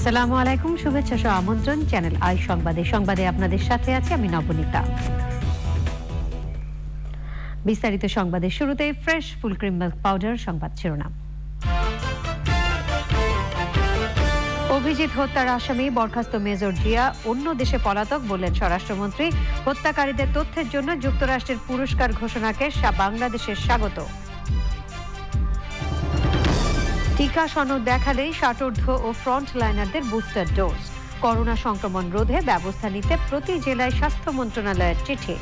আসসালামু আলাইকুম, শুভেচ্ছা সহ আমন্ত্রণ চ্যানেল আই সংবাদে আপনাদের সাথে আছি আমি নবনীতা। বিস্তারিত সংবাদের শুরুতে fresh full cream milk powder সংবাদ শিরোনাম। অভিজিৎ হত্যার আসামি বরখাস্ত মেজর জিয়া অন্য দেশে পলাতক বললেন স্বরাষ্ট্রমন্ত্রী। হত্যাকারীদের তথ্যের জন্য যুক্তরাষ্ট্রের পুরস্কার ঘোষণাকে বাংলাদেশের স্বাগত। টিকা সনদ দেখালেই ষাটোর্ধ্ব ও ফ্রন্ট লাইনারদের বুস্টার ডোজ। করোনা সংক্রমণ রোধে ব্যবস্থা নিতে প্রতি জেলায় স্বাস্থ্য মন্ত্রণালয়ের চিঠি।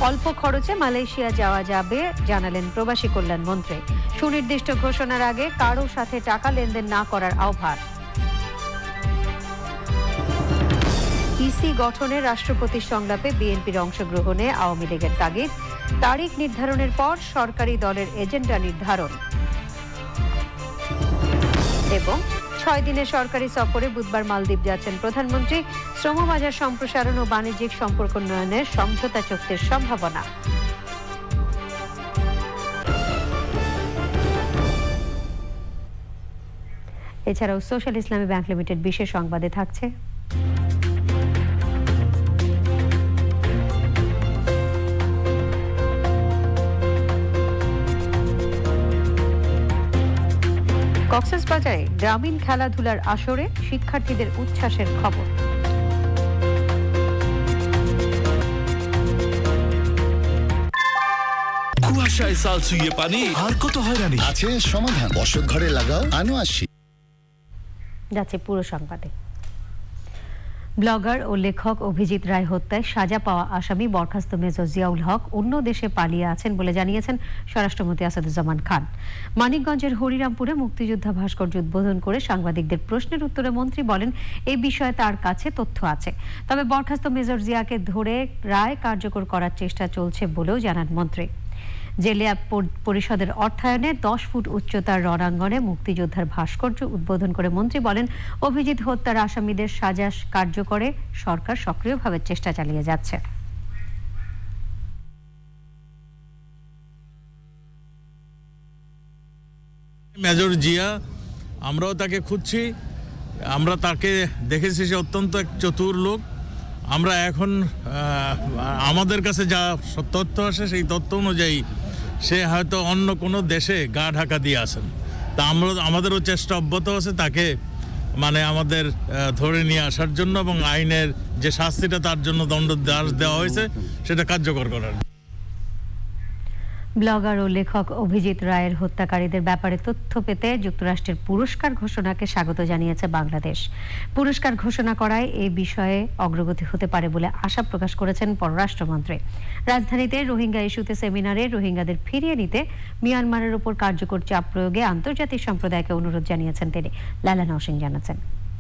অল্প খরচে মালয়েশিয়া যাওয়া যাবে জানালেন প্রবাসী কল্যাণ মন্ত্রী। সুনির্দিষ্ট ঘোষণার আগে কারো সাথে টাকা লেনদেন না করার আহ্বান। ইসি গঠনে রাষ্ট্রপতির সংলাপে বিএনপির অংশগ্রহণে আওয়ামী লীগের তাগিদ। তারিখ নির্ধারণের পর সরকারি দলের এজেন্ডা নির্ধারণ। এবং 6 দিনের সরকারি সফরে বুধবার মালদ্বীপ যাচ্ছেন প্রধানমন্ত্রী। শ্রমবাজার সম্প্রসারণ ও বাণিজ্যিক সম্পর্ক উন্নয়নের সমঝোতা চুক্তির সম্ভাবনা। এছাড়াও সোশ্যাল ইসলামী ব্যাংক লিমিটেড বিশেষ সংবাদে থাকছে কক্সবাজারে গ্রামীণ খেলাধুলার আসরে শিক্ষার্থীদের উচ্ছ্বাসের খবর। কুয়াশায় সাল ছুঁয়ে পানি আর কত হয়রানি আছে সমাধান। বসত ঘরে লাগাও আনো আসি। যাচ্ছে পুরো সংবাদে। ব্লগার ও লেখক অভিজিৎ রায় হত্যায় সাজা পাওয়া আসামি বরখাস্ত মেজর জিয়াউল হক অন্য দেশে পালিয়ে আছেন বলে জানিয়েছেন স্বরাষ্ট্রমন্ত্রী আসাদুজ্জামান খান। মানিকগঞ্জের হরিরামপুরে মুক্তিযোদ্ধা ভাস্কর্য উদ্বোধন করে সাংবাদিকদের প্রশ্নের উত্তরে মন্ত্রী বলেন, এই বিষয়ে তার কাছে তথ্য আছে, তবে বরখাস্ত মেজর জিয়াকে ধরে রায় কার্যকর করার চেষ্টা চলছে বলেও জানান মন্ত্রী। জেলা পরিষদের অর্থায়নে 10 ফুট উচ্চতার রণাঙ্গনে মুক্তিযোদ্ধার ভাস্কর্য উদ্বোধন করে মন্ত্রী বলেন, অভিজিৎ হত্যার আসামিদের সাজা কার্যকরে সরকার সক্রিয়ভাবে চেষ্টা চালিয়ে যাচ্ছে। মেজর জিয়া, আমরাও তাকে খুঁজছি, আমরা তাকে দেখেছি, সে অত্যন্ত এক চতুর লোক। আমরা এখন আমাদের কাছে যা তথ্য আসে সেই তথ্য অনুযায়ী সে হয়তো অন্য কোনো দেশে গা ঢাকা দিয়ে আসেন। তা আমাদেরও চেষ্টা অব্যাহত আছে তাকে আমাদের ধরে নিয়ে আসার জন্য এবং আইনের যে শাস্তিটা তার জন্য দণ্ড দেওয়া হয়েছে সেটা কার্যকর করার। ব্লগার ও লেখক অভিজিৎ রায়ের হত্যাকারীদের ব্যাপারে তথ্য পেতে যুক্তরাষ্ট্রের পুরস্কার ঘোষণাকে স্বাগত জানিয়েছে বাংলাদেশ। পুরস্কার ঘোষণা করায় এই বিষয়ে অগ্রগতি হতে পারে বলে আশা প্রকাশ করেছেন পররাষ্ট্রমন্ত্রী। রাজধানীতে রোহিঙ্গা ইস্যুতে সেমিনারে রোহিঙ্গাদের ফিরিয়ে নিতে মিয়ানমারের উপর কার্যকর চাপ প্রয়োগে আন্তর্জাতিক সম্প্রদায়কে অনুরোধ জানিয়েছেন তিনি। লালা নওশিন জানাচ্ছেন।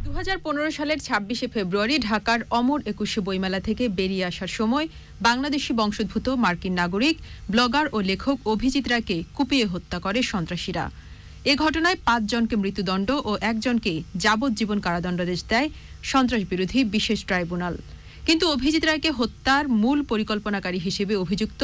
2015 সালের 26শে ফেব্রুয়ারি ঢাকার অমর 21শে বইমেলা থেকে বেরিয়ে আসার সময় বাংলাদেশি বংশোদ্ভূত মার্কিন নাগরিক, ব্লগার ও লেখক অভিজিৎ রায়কে কুপিয়ে হত্যা করে সন্ত্রাসীরা। এ ঘটনায় 5 জনকে মৃত্যুদণ্ড ও 1 জনকে যাবজ্জীবন কারাদণ্ডাদেশ দেয় সন্ত্রাস বিরোধী বিশেষ ট্রাইব্যুনাল। কিন্তু অভিজিৎ রায়কে হত্যার মূল পরিকল্পনাকারী হিসেবে অভিযুক্ত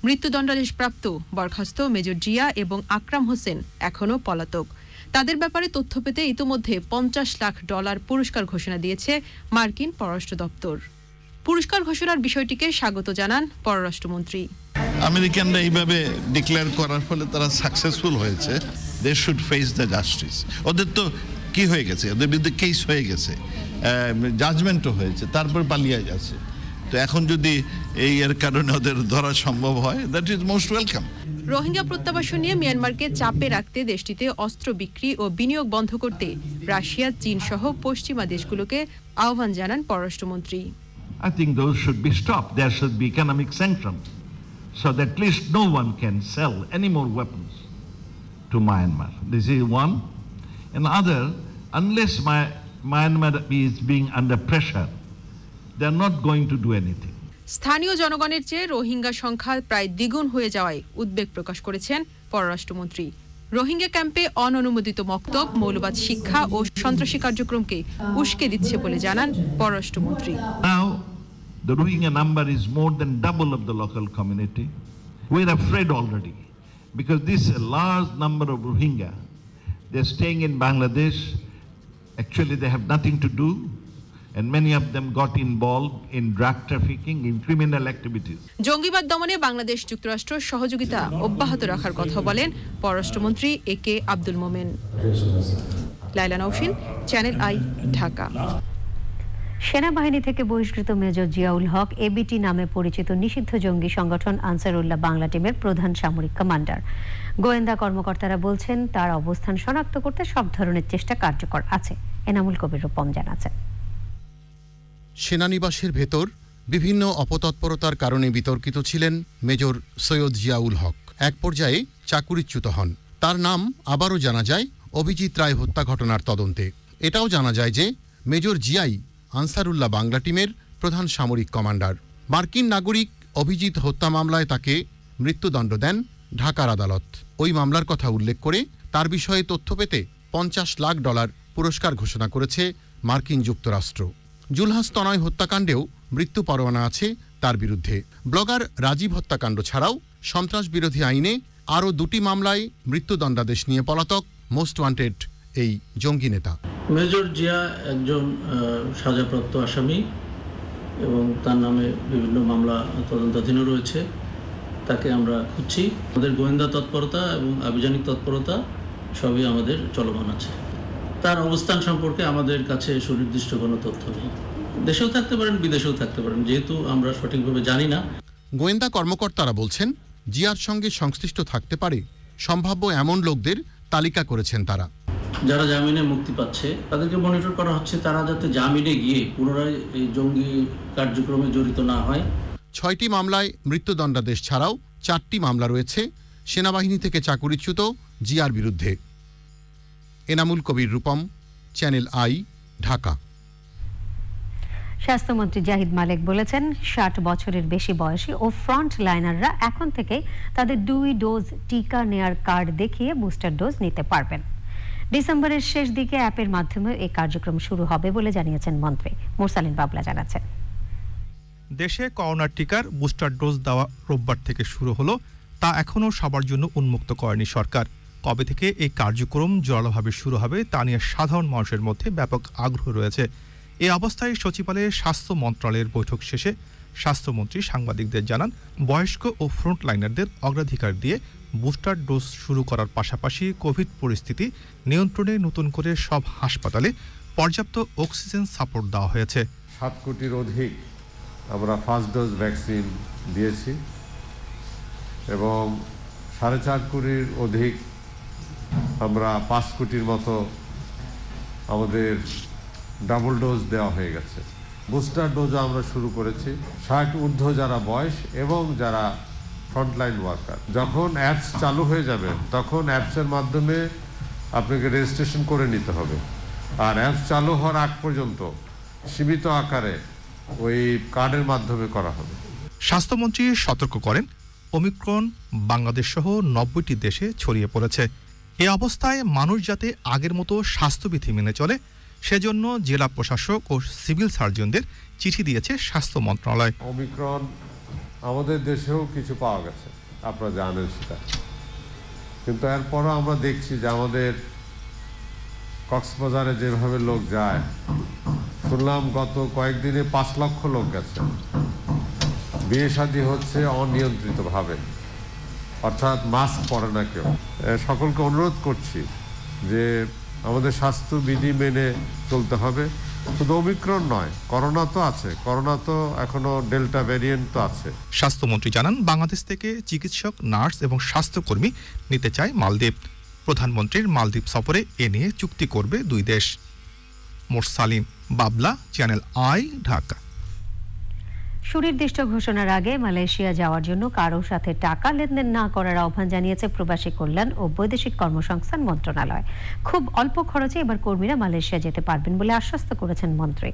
মৃত্যুদণ্ডাদেশপ্রাপ্ত বরখাস্ত মেজর জিয়া এবং আকরাম হোসেন এখনও পলাতক। তাদের ব্যাপারে তথ্য পেতে ইতোমধ্যে $50 লাখ পুরস্কার ঘোষণা দিয়েছে মার্কিন পররাষ্ট্র দপ্তর। পুরস্কার ঘোষণার বিষয়টিকে স্বাগত জানান পররাষ্ট্রমন্ত্রী। আমেরিকানরা এইভাবে ডিক্লেয়ার করার ফলে তারা সাকসেসফুল হয়েছে। They should face the justice. ওদের তো কি হয়ে গেছে, ওদের বিরুদ্ধে কেস হয়ে গেছে, জাজমেন্টও হয়েছে, তারপর পালিয়ে যাচ্ছে। তো এখন যদি এর কারণে ওদের ধরা সম্ভব হয়, that is most welcome. Rohingya প্রত্যাবাসন নিয়ে মিয়ানমারকে চাপে রাখতে দেশটিতে অস্ত্র বিক্রি ও বিনিয়োগ বন্ধ করতে রাশিয়া, চীন সহ পশ্চিমা দেশগুলোকে আহ্বান জানান পররাষ্ট্রমন্ত্রী। I think those should be stopped. There should be economic sanctions so that at least no one can sell any more weapons to Myanmar. This is one. And other, unless Myanmar is being under pressure, they are not going to do anything. স্থানীয় জনগণের চেয়ে রোহিঙ্গা সংখ্যা প্রায় দ্বিগুণ হয়ে যাওয়ায় উদ্বেগ প্রকাশ করেছেন পররাষ্ট্রমন্ত্রী। রোহিঙ্গা ক্যাম্পে অননুমোদিত মক্তব, মৌলবাদ শিক্ষা ও সন্ত্রাসী কার্যক্রমকে উস্কে দিচ্ছে বলে জানান পররাষ্ট্রমন্ত্রী। Now the Rohingya number is more than double of the local community. We are afraid already because this large number of Rohingya They're staying in Bangladesh. Actually, they have nothing to do. And many of them got involved in drug trafficking, in criminal activities. জঙ্গিবাদ দমনে বাংলাদেশ যুক্তরাষ্ট্র সহযোগিতা অব্যাহত রাখার কথা বলেন পররাষ্ট্রমন্ত্রী একে আব্দুল মোমেন। লাইলা নওশিন, চ্যানেল আই, ঢাকা। সেনাবাহিনী থেকে বহিষ্কৃত মেজর জিয়াউল হক এবিটি নামে পরিচিত নিষিদ্ধ জঙ্গি সংগঠন আনসারুল্লাহ বাংলা টিমের প্রধান সামরিক কমান্ডার। গোয়েন্দা কর্মকর্তারা বলছেন তার অবস্থান শনাক্ত করতে সব ধরনের চেষ্টা কার্যকর আছে। এনামুল কবির রূপম জানাচ্ছেন। সেনানিবাসের ভেতর বিভিন্ন অপতৎপরতার কারণে বিতর্কিত ছিলেন মেজর সৈয়দ জিয়াউল হক। এক পর্যায়ে চাকুরিচ্যুত হন। তার নাম আবারও জানা যায় অভিজিৎ রায় হত্যা ঘটনার তদন্তে। এটাও জানা যায় যে মেজর জিয়াই আনসারুল্লাহ বাংলা টিমের প্রধান সামরিক কমান্ডার। মার্কিন নাগরিক অভিজিৎ হত্যা মামলায় তাকে মৃত্যুদণ্ড দেন ঢাকার আদালত। ওই মামলার কথা উল্লেখ করে তার বিষয়ে তথ্য পেতে $50 লাখ পুরস্কার ঘোষণা করেছে মার্কিন যুক্তরাষ্ট্র। জুলহাস তনয় হত্যাকাণ্ডেও মৃত্যু পরোয়ানা আছে তার বিরুদ্ধে। ব্লগার রাজীব হত্যাকাণ্ড ছাড়াও সন্ত্রাস বিরোধী আইনে আরও 2টি মামলায় মৃত্যুদণ্ডাদেশ নিয়ে পলাতক মোস্ট ওয়ান্টেড এই জঙ্গি নেতা। মেজর জিয়া একজন সাজাপ্রাপ্ত আসামি এবং তার নামে বিভিন্ন মামলা তদন্তাধীনও রয়েছে। তাকে আমরা খুঁজছি। আমাদের গোয়েন্দা তৎপরতা এবং আভিযানিক তৎপরতা সবই আমাদের চলমান আছে। তার অবস্থান সম্পর্কে আমাদের কাছে সুনির্দিষ্ট কোনো তথ্য নেই। দেশেও থাকতে পারেন, বিদেশেও থাকতে পারেন, যেহেতু আমরা সঠিকভাবে জানি না। গোয়েন্দা কর্মকর্তারা বলছেন জিয়ার সঙ্গে সংশ্লিষ্ট থাকতে পারে সম্ভাব্য এমন লোকদের তালিকা করেছেন তারা। যারা জামিনে মুক্তি পাচ্ছে তাদেরকে মনিটর করা হচ্ছে, তারা যাতে জামিনে গিয়ে পুনরায় এই জঙ্গি কার্যক্রমে জড়িত না হয়। 6টি মামলায় মৃত্যুদণ্ডাদেশ ছাড়াও 4টি মামলা রয়েছে সেনাবাহিনী থেকে চাকুরিচ্যুত জিয়ার বিরুদ্ধে। Enamul Kabir Rupam, channel I, Dhaka. স্বাস্থ্যমন্ত্রী জাহিদ মালেক বলেছেন 60 বছরের বেশি বয়সী ও ফ্রন্ট লাইনাররা এখন থেকে তাদের 2 ডোজ টিকা নেয়ার কার্ড দেখিয়ে বুস্টার ডোজ নিতে পারবেন। ডিসেম্বরের শেষ দিকে অ্যাপের মাধ্যমে এই কার্যক্রম শুরু হবে বলে জানিয়েছেন মন্ত্রী। মুরসালিন বাবলা জানাচ্ছেন। দেশে করোনার টিকার বুস্টার ডোজ দেওয়া রোববার থেকে শুরু হলো, তা এখনও সবার জন্য উন্মুক্ত করেনি সরকার। কবে থেকে এই কার্যক্রম জোরালোভাবে শুরু হবে তা নিয়ে সাধারণ মানুষের মধ্যে ব্যাপক আগ্রহ রয়েছে। এই অবস্থায় সচিবালয়ে স্বাস্থ্য মন্ত্রণালয়ের বৈঠক শেষে স্বাস্থ্যমন্ত্রী সাংবাদিকদের জানান, বয়স্ক ও ফ্রন্ট লাইনারদের অগ্রাধিকার দিয়ে বুস্টার ডোজ শুরু করার পাশাপাশি কোভিড পরিস্থিতি নিয়ন্ত্রণে নতুন করে সব হাসপাতালে পর্যাপ্ত অক্সিজেন সাপোর্ট দেওয়া হয়েছে। 7 কোটির অধিক আমরা ফার্স্ট ডোজ ভ্যাকসিন দিয়েছি এবং 4.5 কোটির অধিক আমরা 5 কোটির মতো আমাদের ডাবল ডোজ দেওয়া হয়ে গেছে। বুস্টার ডোজও আমরা শুরু করেছি 60 ঊর্ধ্ব যারা বয়স এবং যারা ফ্রন্টলাইন ওয়ার্কার। যখন অ্যাপস চালু হয়ে যাবে তখন অ্যাপসের মাধ্যমে আপনাকে রেজিস্ট্রেশন করে নিতে হবে, আর অ্যাপস চালু হওয়ার আগ পর্যন্ত সীমিত আকারে ওই কার্ডের মাধ্যমে করা হবে। স্বাস্থ্যমন্ত্রী সতর্ক করেন, ওমিক্রন বাংলাদেশ সহ 90টি দেশে ছড়িয়ে পড়েছে। এ অবস্থায় মানুষ যাতে আগের মতো স্বাস্থ্যবিধি মেনে চলে সেজন্য জেলা প্রশাসক ও সিভিল সার্জনদের চিঠি দিয়েছে স্বাস্থ্য মন্ত্রণালয়। ওমিক্রন আমাদের দেশেও কিছু পাওয়া গেছে, আপনারা জানেন সেটা, কিন্তু এরপরও আমরা দেখছি যে আমাদের কক্সবাজারে যেভাবে লোক যায়, শুনলাম গত কয়েকদিনে 5 লক্ষ লোক গেছে। বিয়ে শাদী হচ্ছে অনিয়ন্ত্রিতভাবে, অর্থাৎ মাস্ক পরে না কেউ। সকলকে অনুরোধ করছি যে আমাদের স্বাস্থ্যবিধি মেনে চলতে হবে। শুধু ওমিক্রন নয়, করোনা তো আছে, করোনা তো এখনো ডেল্টা ভ্যারিয়েন্ট তো আছে। স্বাস্থ্যমন্ত্রী জানান, বাংলাদেশ থেকে চিকিৎসক, নার্স এবং স্বাস্থ্যকর্মী নিতে চায় মালদ্বীপ। প্রধানমন্ত্রীর মালদ্বীপ সফরে এ নিয়ে চুক্তি করবে 2 দেশ। মুরসালিন বাবলা, চ্যানেল আই, ঢাকা। সুনির্দিষ্ট ঘোষণার আগে মালয়েশিয়া যাওয়ার জন্য কারোর সাথে টাকা লেনদেন না করার আহ্বান জানিয়েছে প্রবাসী কল্যাণ ও বৈদেশিক কর্মসংস্থান মন্ত্রণালয়। খুব অল্প খরচে এবার কর্মীরা মালয়েশিয়া যেতে পারবেন বলে আশ্বস্ত করেছেন মন্ত্রী।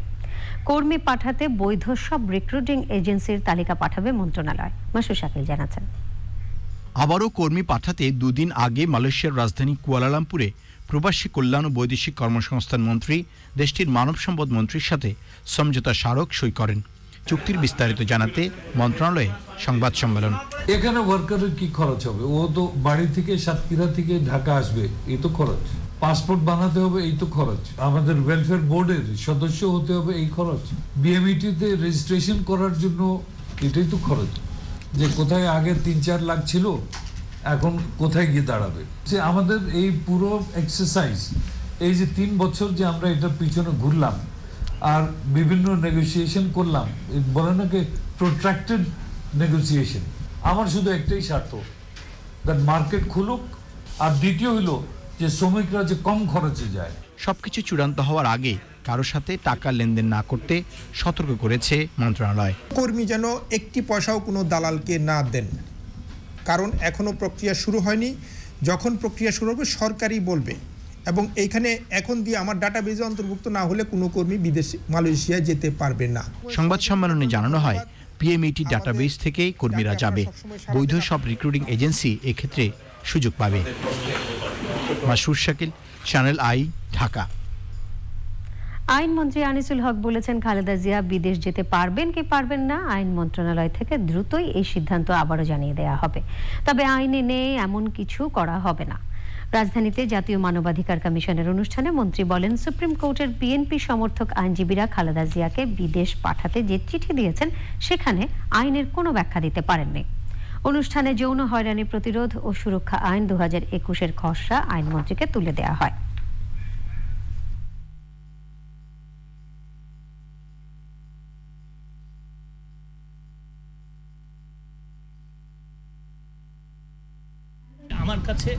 কর্মী পাঠাতে বৈধ সব রিক্রুটিং এজেন্সির তালিকা পাঠাবে মন্ত্রণালয়। মাসুদ শাকিল জানাচ্ছেন। আবারও কর্মী পাঠাতে 2 দিন আগে মালয়েশিয়ার রাজধানী কুয়ালালামপুরে প্রবাসী কল্যাণ ও বৈদেশিক কর্মসংস্থান মন্ত্রী দেশটির মানব সম্পদ মন্ত্রীর সাথে সমঝোতা স্মারক সই করেন। চুক্তির বিস্তারিত জানাতে মন্ত্রণালয়ে সংবাদ সম্মেলন। এখানে ওয়ার্কারের কি খরচ হবে? ও তো বাড়ি থেকে সাতক্ষীরা থেকে ঢাকা আসবে, এই তো খরচ। পাসপোর্ট বানাতে হবে, এই তো খরচ। আমাদের ওয়েলফেয়ার বোর্ডের সদস্য হতে হবে, এই খরচ। বিএমইটিতে রেজিস্ট্রেশন করার জন্য এটাই তো খরচ। যে কোথায় আগে 3-4 লাখ ছিল, এখন কোথায় গিয়ে দাঁড়াবে। যে আমাদের এই পুরো এক্সারসাইজ, এই যে 3 বছর যে আমরা এটার পিছনে ঘুরলাম আর বিভিন্ন নেগোসিয়েশন করলাম, বলে না কি প্রোট্রাক্টেড নেগোসিয়েশন, আমার শুধু একটাই স্বার্থ, দ্যাট মার্কেট খুলুক, আর দ্বিতীয় হলো যে শ্রমিকরা যে কম খরচে যায়। সবকিছু চূড়ান্ত হওয়ার আগে কারোর সাথে টাকা লেনদেন না করতে সতর্ক করেছে মন্ত্রণালয়। কর্মী যেন একটি পয়সাও কোনো দালালকে না দেন, কারণ এখনো প্রক্রিয়া শুরু হয়নি। যখন প্রক্রিয়া শুরু হবে সরকারই বলবে, এবং এইখানে এখন দিয়ে আমার ডাটাবেজে অন্তর্ভুক্ত না হলে কোনো কর্মী বিদেশে মালয়েশিয়া যেতে পারবে না। সংবাদ সম্মেলনে জানানো হয়, পিএমইটি ডাটাবেস থেকে কর্মীরা যাবে, বৈধ সব রিক্রুটিং এজেন্সি এক্ষেত্রে সুযোগ পাবে। মাসুর শাকিল, চ্যানেল আই, ঢাকা। আইনমন্ত্রী আনিসুল হক বলেছেন, খালেদা জিয়া বিদেশ যেতে পারবেন কি পারবেন না আইন মন্ত্রণালয় থেকে দ্রুতই এই সিদ্ধান্ত আবারও জানিয়ে দেওয়া হবে, তবে আইনে নেই এমন কিছু করা হবে না। রাজধানীতে জাতীয় মানবাধিকার কমিশনের অনুষ্ঠানে মন্ত্রী বলেন, সুপ্রিম কোর্টের বিএনপি সমর্থক আইনজীবীরা খালেদা জিয়াকে বিদেশ পাঠাতে যে চিঠি দিয়েছেন সেখানে আইনের কোনো ব্যাখ্যা দিতে পারেননি। অনুষ্ঠানে যৌন হয়রানি প্রতিরোধ ও সুরক্ষা আইন 2021-এর খসড়া আইনমন্ত্রীকে তুলে দেওয়া হয়। আমার কাছে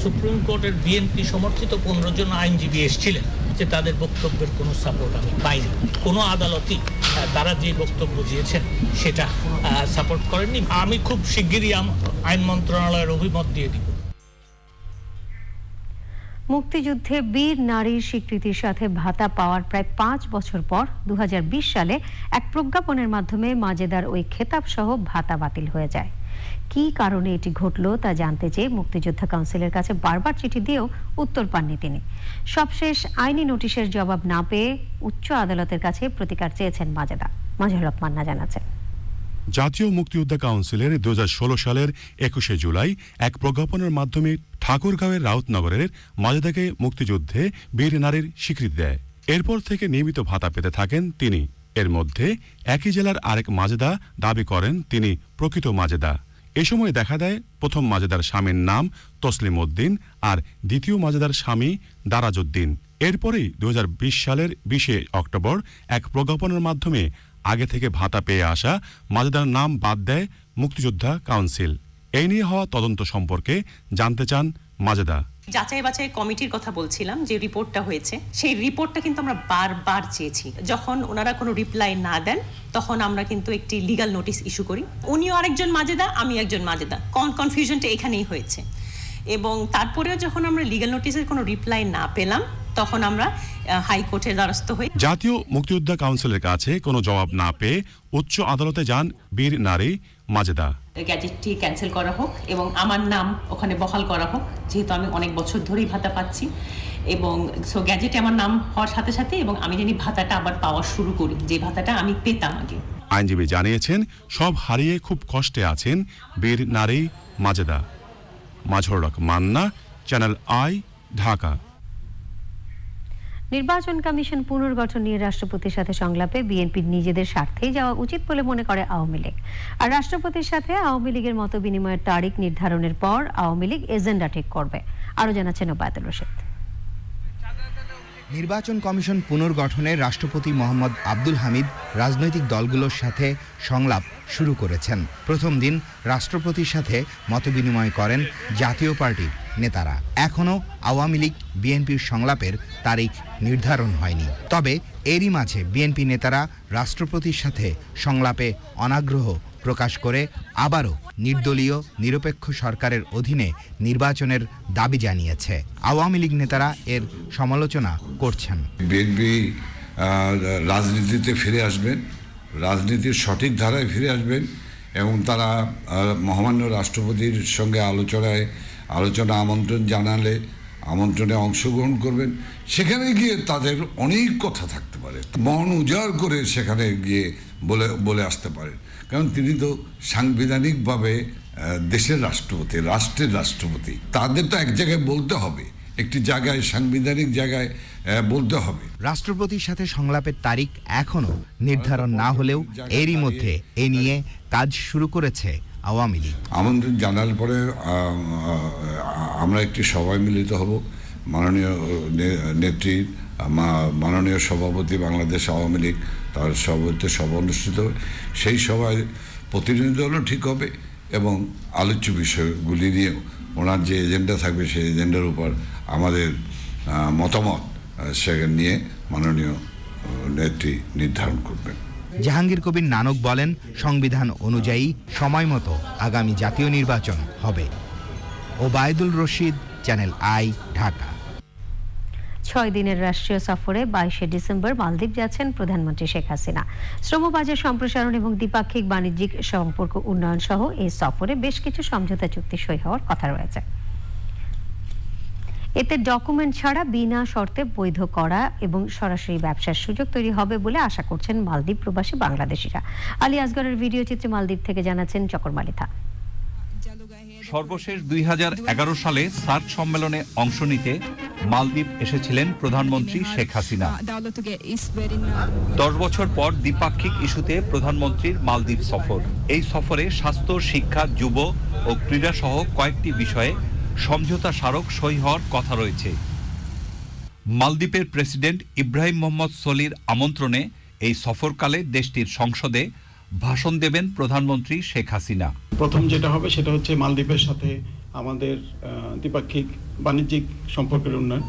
সুপ্রিম কোর্টের বিএনপি সমর্থিত 15 জন আইনজীবী এসেছিলেন, যে তাদের বক্তব্যের কোনো সাপোর্ট আমি পাইনি। কোনো আদালতই তারা যে বক্তব্য দিয়েছেন সেটা সাপোর্ট করেননি। আমি খুব শিগগিরই আইন মন্ত্রণালয়ের অভিমত দিয়ে দিব। মুক্তিযুদ্ধে বীর নারীর স্বীকৃতির সাথে ভাতা পাওয়ার প্রায় 5 বছর পর 2020 সালে এক প্রজ্ঞাপনের মাধ্যমে মাজেদার ওই খেতাব সহ ভাতা বাতিল হয়ে যায়। কি কারণে এটি ঘটলো তা জানতে চেয়ে মুক্তিযোদ্ধা কাউন্সিলের কাছে বারবার চিঠি দিয়েও উত্তর পাননি তিনি। সবশেষ আইনি নোটিশের জবাব না পেয়ে উচ্চ আদালতের কাছে প্রতিকার চেয়েছেন মাজেদা। মাজহার রহমান জানাচ্ছেন, জাতীয় মুক্তিযোদ্ধা কাউন্সিলের 2016 সালের 21শে জুলাই এক প্রজ্ঞাপনের মাধ্যমে ঠাকুরগাঁওয়ের রাউতনগরের মাজেদাকে মুক্তিযুদ্ধে বীর নারীর স্বীকৃতি দেয়। এরপর থেকে নিয়মিত ভাতা পেতে থাকেন তিনি। এর মধ্যে একই জেলার আরেক মাজেদা দাবি করেন তিনি প্রকৃত মাজেদা। এ সময় দেখা দেয় প্রথম মাজেদার স্বামীর নাম তসলিম উদ্দিন আর দ্বিতীয় মাজেদার স্বামী দারাজউদ্দিন। এরপরেই 2020 সালের 20শে অক্টোবর এক প্রজ্ঞাপনের মাধ্যমে আগে থেকে ভাতা পেয়ে আসা মাজেদার নাম বাদ দেয় মুক্তিযোদ্ধা কাউন্সিল। এই নিয়ে হওয়া তদন্ত সম্পর্কে জানতে চান মাজেদা। যাচাই বাছাই কমিটির কথা বলছিলাম, যে রিপোর্টটা হয়েছে সেই রিপোর্টটা কিন্তু আমরা বারবার চেয়েছি। যখন ওনারা কোনো রিপ্লাই না দেন তখন আমরা কিন্তু একটি লিগ্যাল নোটিশ ইস্যু করি। উনিও আরেকজন মাজেদা, আমি একজন মাজেদা, কনফিউশনটা এখানেই হয়েছে। এবং তারপরেও যখন আমরা লিগ্যাল নোটিশের কোনো রিপ্লাই না পেলাম তখন আমরা হাইকোর্টের দ্বারস্থ হই। জাতীয় মুক্তিযোদ্ধা কাউন্সিলের কাছে কোনো জবাব না পেয়ে উচ্চ আদালতে যান বীর নারী মাজেদা। গ্যাজেটটি ক্যান্সেল করা হোক এবং আমার নাম ওখানে বহাল করা হোক, যেহেতু আমি অনেক বছর ধরেই ভাতা পাচ্ছি। এবং সো গ্যাজেটে আমার নাম হওয়ার সাথে সাথে এবং আমি জানি ভাতাটা আবার পাওয়া শুরু করি, যে ভাতাটা আমি পেতাম আগে। আইনজীবী জানিয়েছেন, সব হারিয়ে খুব কষ্টে আছেন বীর নারী মাজেদা। মাজহার রহমান, চ্যানেল আই, ঢাকা। নির্বাচন কমিশন পুনর্গঠন নিয়ে রাষ্ট্রপতির সাথে সংলাপে বিএনপির নিজেদের স্বার্থেই যাওয়া উচিত বলে মনে করে আওয়ামী লীগ। আর রাষ্ট্রপতির সাথে আওয়ামী লীগের মত বিনিময়ের তারিখ নির্ধারণের পর আওয়ামী লীগ এজেন্ডা ঠিক করবে। আরো জানাচ্ছেন ওবায়দুল রশিদ। নির্বাচন কমিশন পুনর্গঠনে রাষ্ট্রপতি মোহাম্মদ আব্দুল হামিদ রাজনৈতিক দলগুলোর সাথে সংলাপ শুরু করেছেন। প্রথম দিন রাষ্ট্রপতির সাথে মতবিনিময় করেন জাতীয় পার্টির নেতারা। এখনও আওয়ামী লীগ বিএনপির সংলাপের তারিখ নির্ধারণ হয়নি। তবে এরই মাঝে বিএনপি নেতারা রাষ্ট্রপতির সাথে সংলাপে অনাগ্রহ প্রকাশ করে আবারও নির্দলীয় নিরপেক্ষ সরকারের অধীনে নির্বাচনের দাবি জানিয়েছে। আওয়ামী লীগ নেতারা এর সমালোচনা করছেন। বিএনপি রাজনীতিতে ফিরে আসবেন, রাজনীতির সঠিক ধারায় ফিরে আসবেন এবং তারা মহামান্য রাষ্ট্রপতির সঙ্গে আলোচনা আমন্ত্রণ জানালে আমন্ত্রণে অংশগ্রহণ করবেন। সেখানে গিয়ে তাদের অনেক কথা থাকতে পারে, মন উজাড় করে সেখানে গিয়ে বলে আসতে পারেন, কারণ তিনি তো সাংবিধানিকভাবে দেশের রাষ্ট্রপতি, রাষ্ট্রের রাষ্ট্রপতি। তাদের তো এক জায়গায় বলতে হবে একটি জায়গায়, সাংবিধানিক জায়গায় বলতে হবে। রাষ্ট্রপতির সাথে সংলাপের তারিখ এখনো নির্ধারণ না হলেও এরই মধ্যে এ নিয়ে কাজ শুরু করেছে আওয়ামী লীগ। আমন্ত্রণ জানার পরে আমরা একটি সভায় মিলিত হব। মাননীয় নেত্রী, মাননীয় সভাপতি বাংলাদেশ আওয়ামী লীগ, তার সভাপতিত্বে সভা অনুষ্ঠিত হবে। সেই সভায় প্রতিনিধি দলও ঠিক হবে এবং আলোচ্য বিষয়গুলি নিয়েও ওনার যে এজেন্ডা থাকবে সেই এজেন্ডার উপর আমাদের মতামত সেখানে নিয়ে মাননীয় নেত্রী নির্ধারণ করবেন। জাহাঙ্গীর কবির নানক বলেন, সংবিধান অনুযায়ী সময় মতো আগামী জাতীয় নির্বাচন হবে। Obaidul Rashid, channel I, Dhaka. 6 দিনের রাষ্ট্রীয় সফরে 22শে ডিসেম্বর মালদ্বীপ যাচ্ছেন প্রধানমন্ত্রী শেখ হাসিনা। শ্রমবাজার সম্প্রসারণ এবং দ্বিপাক্ষিক বাণিজ্যিক সম্পর্ক উন্নয়ন সহ এই সফরে বেশ কিছু সমঝোতা চুক্তি সই হওয়ার কথা রয়েছে। এতে ডকুমেন্ট ছাড়া বিনা শর্তে বৈধ করা এবং সরাসরি ব্যবসার সুযোগ তৈরি হবে বলে আশা করছেন মালদ্বীপ প্রবাসী বাংলাদেশিরা। আলী আসগরের ভিডিও চিত্রে মালদ্বীপ থেকে জানাচ্ছেন চকর মালিথা। সর্বশেষ 2011 সালে সার্ক সম্মেলনে অংশ নিতে মালদ্বীপ এসেছিলেন প্রধানমন্ত্রী শেখ হাসিনা। 10 বছর পর দ্বিপাক্ষিক ইস্যুতে প্রধানমন্ত্রীর মালদ্বীপ সফর। এই সফরে স্বাস্থ্য, শিক্ষা, যুব ও ক্রীড়া সহ কয়েকটি বিষয়ে সমঝোতা স্মারক সই হওয়ার কথা রয়েছে। মালদ্বীপের প্রেসিডেন্ট ইব্রাহিম মোহাম্মদ সোলির আমন্ত্রণে এই সফরকালে দেশটির সংসদে ভাষণ দেবেন প্রধানমন্ত্রী শেখ হাসিনা। প্রথম যেটা হবে সেটা হচ্ছে মালদ্বীপের সাথে আমাদের দ্বিপাক্ষিক বাণিজ্যিক সম্পর্কের উন্নয়ন,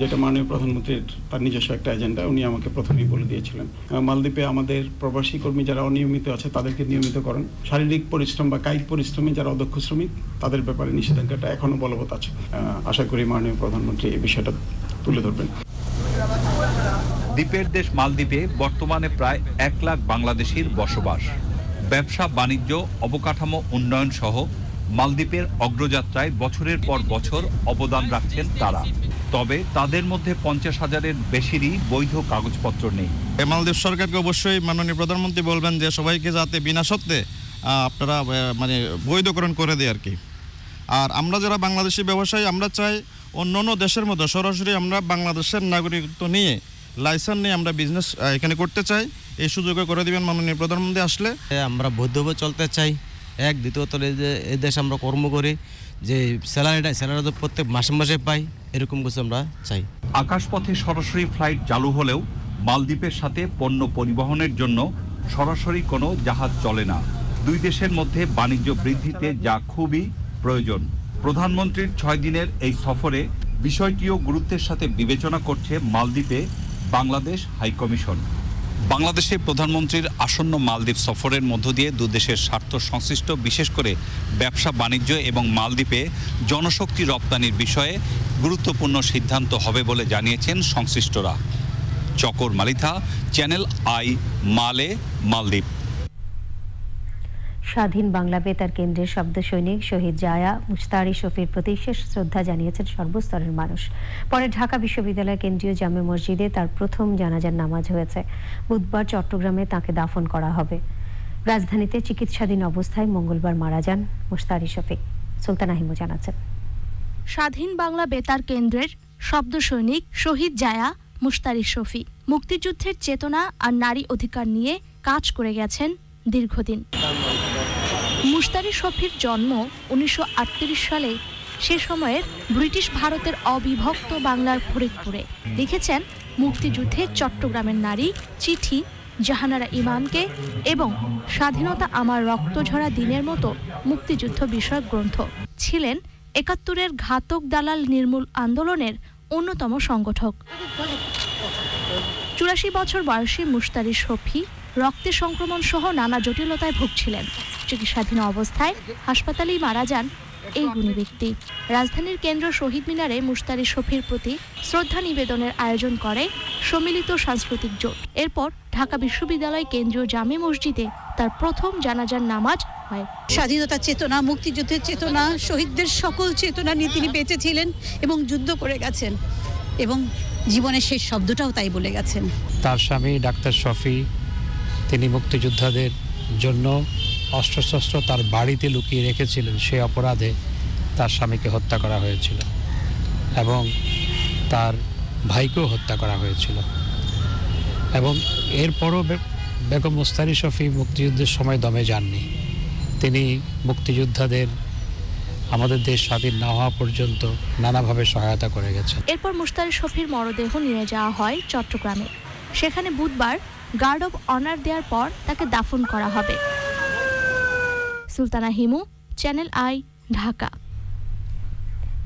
যেটা মাননীয় প্রধানমন্ত্রীর তার নিজস্ব একটা এজেন্ডা, উনি আমাকে প্রথমেই বলে দিয়েছিলেন। মালদ্বীপে আমাদের প্রবাসী কর্মী যারা অনিয়মিত আছে তাদেরকে নিয়মিতকরণ, শারীরিক পরিশ্রম বা কায়িক পরিশ্রমে যারা অদক্ষ শ্রমিক তাদের ব্যাপারে নিষেধাজ্ঞাটা এখনো বলবৎ আছে। আশা করি মাননীয় প্রধানমন্ত্রী এই বিষয়টা তুলে ধরবেন। দ্বীপের দেশ মালদ্বীপে বর্তমানে প্রায় 1 লাখ বাংলাদেশির বসবাস। ব্যবসা, বাণিজ্য, অবকাঠামো উন্নয়ন সহ মালদ্বীপের অগ্রযাত্রায় বছরের পর বছর অবদান রাখছেন তারা। তবে তাদের মধ্যে 50,000-এর বেশিরই বৈধ কাগজপত্র নেই। মালদ্বীপ সরকারকে অবশ্যই মাননীয় প্রধানমন্ত্রী বলবেন যে সবাইকে যাতে বিনা শর্তে আপনারা বৈধকরণ করে দেয় আর কি। আর আমরা যারা বাংলাদেশি ব্যবসায়ী, আমরা চাই অন্য দেশের মতো সরাসরি আমরা বাংলাদেশের নাগরিকত্ব নিয়ে, লাইসেন্স নিয়ে আমরা বিজনেস এখানে করতে চাই। এই সুযোগে করে দিবেন মাননীয় প্রধানমন্ত্রী আসলে। আমরা বৈধভাবে চলতে চাই। দ্বিতীয়ত যে এই দেশে আমরা কর্ম করি, যে স্যালারিটা তো প্রত্যেক মাসে মাসে পাই, এরকম কিছু আমরা চাই। আকাশপথে সরাসরি ফ্লাইট চালু হলেও মালদ্বীপের সাথে পণ্য পরিবহনের জন্য সরাসরি কোনো জাহাজ চলে না। দুই দেশের মধ্যে বাণিজ্য বৃদ্ধিতে যা খুবই প্রয়োজন। প্রধানমন্ত্রীর 6 দিনের এই সফরে বিষয়টিও গুরুত্বের সাথে বিবেচনা করছে মালদ্বীপে বাংলাদেশ হাইকমিশন। বাংলাদেশের প্রধানমন্ত্রীর আসন্ন মালদ্বীপ সফরের মধ্য দিয়ে দুদেশের স্বার্থ সংশ্লিষ্ট বিশেষ করে ব্যবসা বাণিজ্য এবং মালদ্বীপে জনশক্তি রপ্তানির বিষয়ে গুরুত্বপূর্ণ সিদ্ধান্ত হবে বলে জানিয়েছেন সংশ্লিষ্টরা। চকর মালিথা, চ্যানেল আই, মালে, মালদ্বীপ। স্বাধীন বাংলা বেতার কেন্দ্রের শব্দ সৈনিক শহীদ জায়া মুশতারি শফির প্রতি শেষ শ্রদ্ধা জানিয়েছেন সর্বস্তরের মানুষ। পরে ঢাকা বিশ্ববিদ্যালয় কেন্দ্রীয় জামে মসজিদে তার প্রথম জানাজার নামাজ হয়েছে। বুধবার চট্টগ্রামে তাকে দাফন করা হবে। রাজধানীতে চিকিৎসাধীন অবস্থায় মঙ্গলবার মারা যান মুশতারি শফি। সুলতানা হিমু জানাচ্ছেন। স্বাধীন বাংলা বেতার কেন্দ্রের শব্দ সৈনিক শহীদ জায়া মুশতারি শফি মুক্তিযুদ্ধের চেতনা আর নারী অধিকার নিয়ে কাজ করে গেছেন দীর্ঘদিন। মুশতারি শফির জন্ম 1938 সালে। সে সময়ের ব্রিটিশ ভারতের অবিভক্ত বাংলার ফরিদপুরে। লিখেছেন মুক্তিযুদ্ধে চট্টগ্রামের নারী, চিঠি, জাহানারা ইমামকে এবং স্বাধীনতা আমার রক্তঝরা দিনের মতো মুক্তিযুদ্ধ বিষয়ক গ্রন্থ। ছিলেন 71-এর ঘাতক দালাল নির্মূল আন্দোলনের অন্যতম সংগঠক। 84 বছর বয়সী মুশতারি শফি রক্তে সংক্রমণ সহ নানা জটিলতায় ভুগছিলেন। চিকিৎসাধীন অবস্থায় হাসপাতালেই মারা যান এই গুণী ব্যক্তি। রাজধানীর কেন্দ্র শহীদ মিনারে মুশতারি শফির প্রতি শ্রদ্ধা নিবেদনের আয়োজন করে সম্মিলিত সাংস্কৃতিক জোট। এরপর ঢাকা বিশ্ববিদ্যালয় কেন্দ্রীয় জামে মসজিদে তার প্রথম জানাজার নামাজ হয়। স্বাধীনতার চেতনা, মুক্তিযুদ্ধের চেতনা, শহীদদের সকল চেতনা নিয়ে তিনি বেঁচে ছিলেন এবং যুদ্ধ করে গেছেন এবং জীবনের শেষ শব্দটাও তাই বলে গেছেন। তার স্বামী ডাক্তার শফি, তিনি মুক্তিযোদ্ধাদের জন্য অস্ত্রশস্ত্র তার বাড়িতে লুকিয়ে রেখেছিলেন। সেই অপরাধে তার স্বামীকে হত্যা করা হয়েছিল। এবং তার ভাইকেও হত্যা করা হয়েছিল। এবং এরপরও বেগম মুস্তারি শফি মুক্তিযুদ্ধের সময় দমে যাননি। তিনি মুক্তিযোদ্ধাদের আমাদের দেশ স্বাধীন না হওয়া পর্যন্ত নানাভাবে সহায়তা করে গেছেন। এরপর মুস্তারি শফির মরদেহ নিয়ে যাওয়া হয় চট্টগ্রামে। সেখানে বুধবার গার্ড অব অনার দেওয়ার পর তাকে দাফন করা হবে। Sultana Himu, channel I, Dhaka.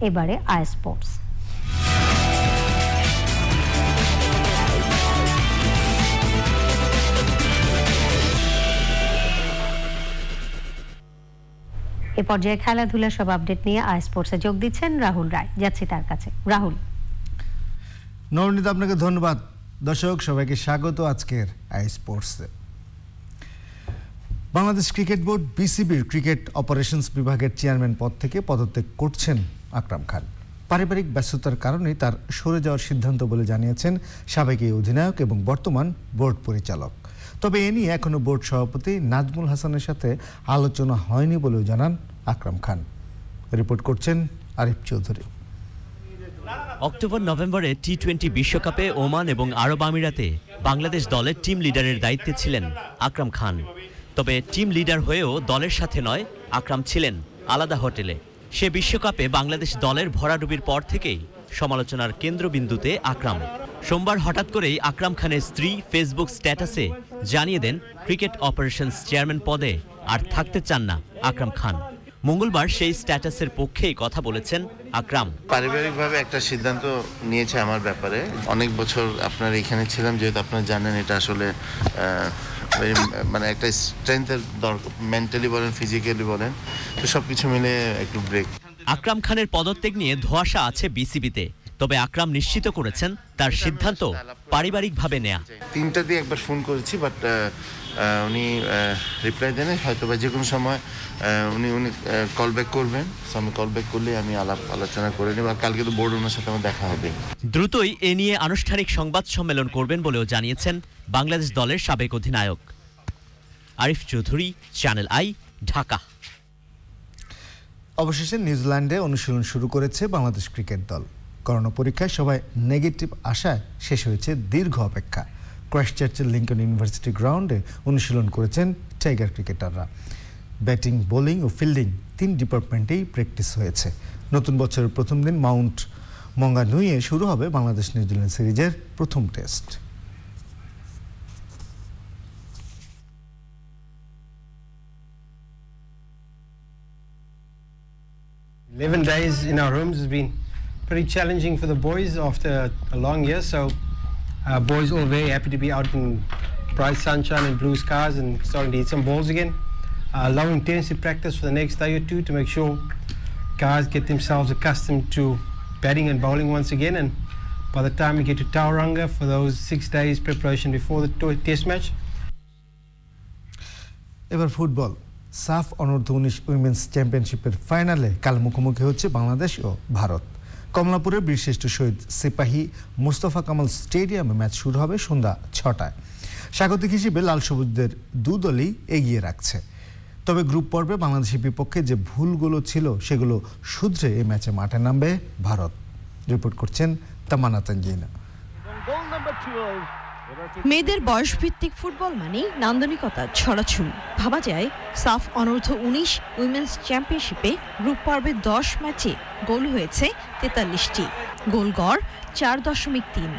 এবারে আই স্পোর্টস। এ পর্যায়ে খেলাধুলা সব আপডেট নিয়ে আই স্পোর্টসে যোগ দিচ্ছেন রাহুল রায়। যাচ্ছি তার কাছে। রাহুল। নবনীত, আপনাকে ধন্যবাদ। দর্শক সবাইকে স্বাগত আজকের আই স্পোর্টসে। বাংলাদেশ ক্রিকেট বোর্ড বিসিবির ক্রিকেট অপারেশনস বিভাগের চেয়ারম্যান পদ থেকে পদত্যাগ করছেন আকরাম খান। পারিবারিক ব্যস্ততার কারণে তার সরে যাওয়ার সিদ্ধান্ত বলে জানিয়েছেন সাবেক এই অধিনায়ক এবং বর্তমান বোর্ড পরিচালক। তবে এ নিয়ে এখনও বোর্ড সভাপতি নাজমুল হাসানের সাথে আলোচনা হয়নি বলেও জানান আকরাম খান। রিপোর্ট করছেন আরিফ চৌধুরী। অক্টোবর নভেম্বরে টি-20 বিশ্বকাপে ওমান এবং আরব আমিরাতে বাংলাদেশ দলের টিম লিডারের দায়িত্বে ছিলেন আকরাম খান। তবে টিম লিডার হয়েও দলের সাথে নয়, আকরাম ছিলেন আলাদা হোটেলে। সে বিশ্বকাপে বাংলাদেশ দলের ভরাডুবির পর থেকেই সমালোচনার কেন্দ্রবিন্দুতে আকরাম। সোমবার হঠাৎ করেই আকরাম খানের স্ত্রী ফেসবুক স্ট্যাটাসে জানিয়ে দেন ক্রিকেট অপারেশনস চেয়ারম্যান পদে আর থাকতে চান না আকরাম খান। মঙ্গলবার সেই স্ট্যাটাসের পক্ষেই কথা বলেছেন আকরাম। পারিবারিকভাবে একটা সিদ্ধান্ত নিয়েছে আমার ব্যাপারে। অনেক বছর আপনার এখানে ছিলাম, যেহেতু আপনারা জানেন এটা আসলে মানে একটা স্ট্রেংথের দরকার, মেন্টালি বলেন ফিজিক্যালি বলেন, তো সবকিছু মিলে একটু ব্রেক। আকরাম খানের পদত্যাগ নিয়ে ধোঁয়াশা আছে বিসিবিতে, তবে আকরাম নিশ্চিত করেছেন তার সিদ্ধান্ত পারিবারিকভাবে নেয়া। 3টা দিয়ে একবার ফোন করেছি, বাট উনি রিপ্লাই দেন, হয়তো বা যে কোনো সময় উনি কল ব্যাক করবেন। আমি কল ব্যাক করলে আমি আলোচনা করে নেব। আর কালকে তো বোর্ড ওনার সাথে আমার দেখা হবে। দ্রুতই এ নিয়ে আনুষ্ঠানিক সংবাদ সম্মেলন করবেন বলেও জানিয়েছেন বাংলাদেশ দলের সাবেক অধিনায়ক। Arif Chowdhury, channel I, Dhaka. অবশেষে নিউজিল্যান্ডে অনুশীলন শুরু করেছে বাংলাদেশ ক্রিকেট দল। করোনা পরীক্ষায় সবাই নেগেটিভ আসায় শেষ হয়েছে দীর্ঘ অপেক্ষা। ক্রাইস্টচার্চের লিঙ্কন ইউনিভার্সিটি গ্রাউন্ডে অনুশীলন করেছেন টাইগার ক্রিকেটাররা। ব্যাটিং, বোলিং ও ফিল্ডিং 3 ডিপার্টমেন্টেই প্র্যাকটিস হয়েছে। নতুন বছরের প্রথম দিন মাউন্ট মঙ্গানুইয়ে শুরু হবে বাংলাদেশ নিউজিল্যান্ড সিরিজের প্রথম test. Days in our rooms has been pretty challenging for the boys after a long year, so boys all very happy to be out in bright sunshine and blue skies and starting to hit some balls again. Low intensity practice for the next day or two to make sure guys get themselves accustomed to batting and bowling once again, and by the time we get to Tauranga for those 6 days preparation before the test match. এবার football. সাফ অনূর্ধ্ব 19 women's চ্যাম্পিয়নশিপের ফাইনালে কাল মুখোমুখি হচ্ছে বাংলাদেশ ও ভারত। কমলাপুরের বীরশ্রেষ্ঠ শহীদ সিপাহী মোস্তফা কামাল স্টেডিয়ামে ম্যাচ শুরু হবে সন্ধ্যা 6টায়। স্বাগতিক হিসেবে লাল সবুজদের 2 দলই এগিয়ে রাখছে। তবে গ্রুপ পর্বে বাংলাদেশের বিপক্ষে যে ভুলগুলো ছিল সেগুলো শুধরে এই ম্যাচে মাঠে নামবে ভারত। রিপোর্ট করছেন তামান্না তানজিনা। মেয়েদের বয়সভিত্তিক ফুটবল মানে নান্দনিকতা ছড়াছড়ি। ভাবা যায় সাফ অনূর্ধ্ব 19 উইমেন্স চ্যাম্পিয়নশিপে গ্রুপ পর্বে 10 ম্যাচে গোল হয়েছে 43টি, গোল গড় 4.3।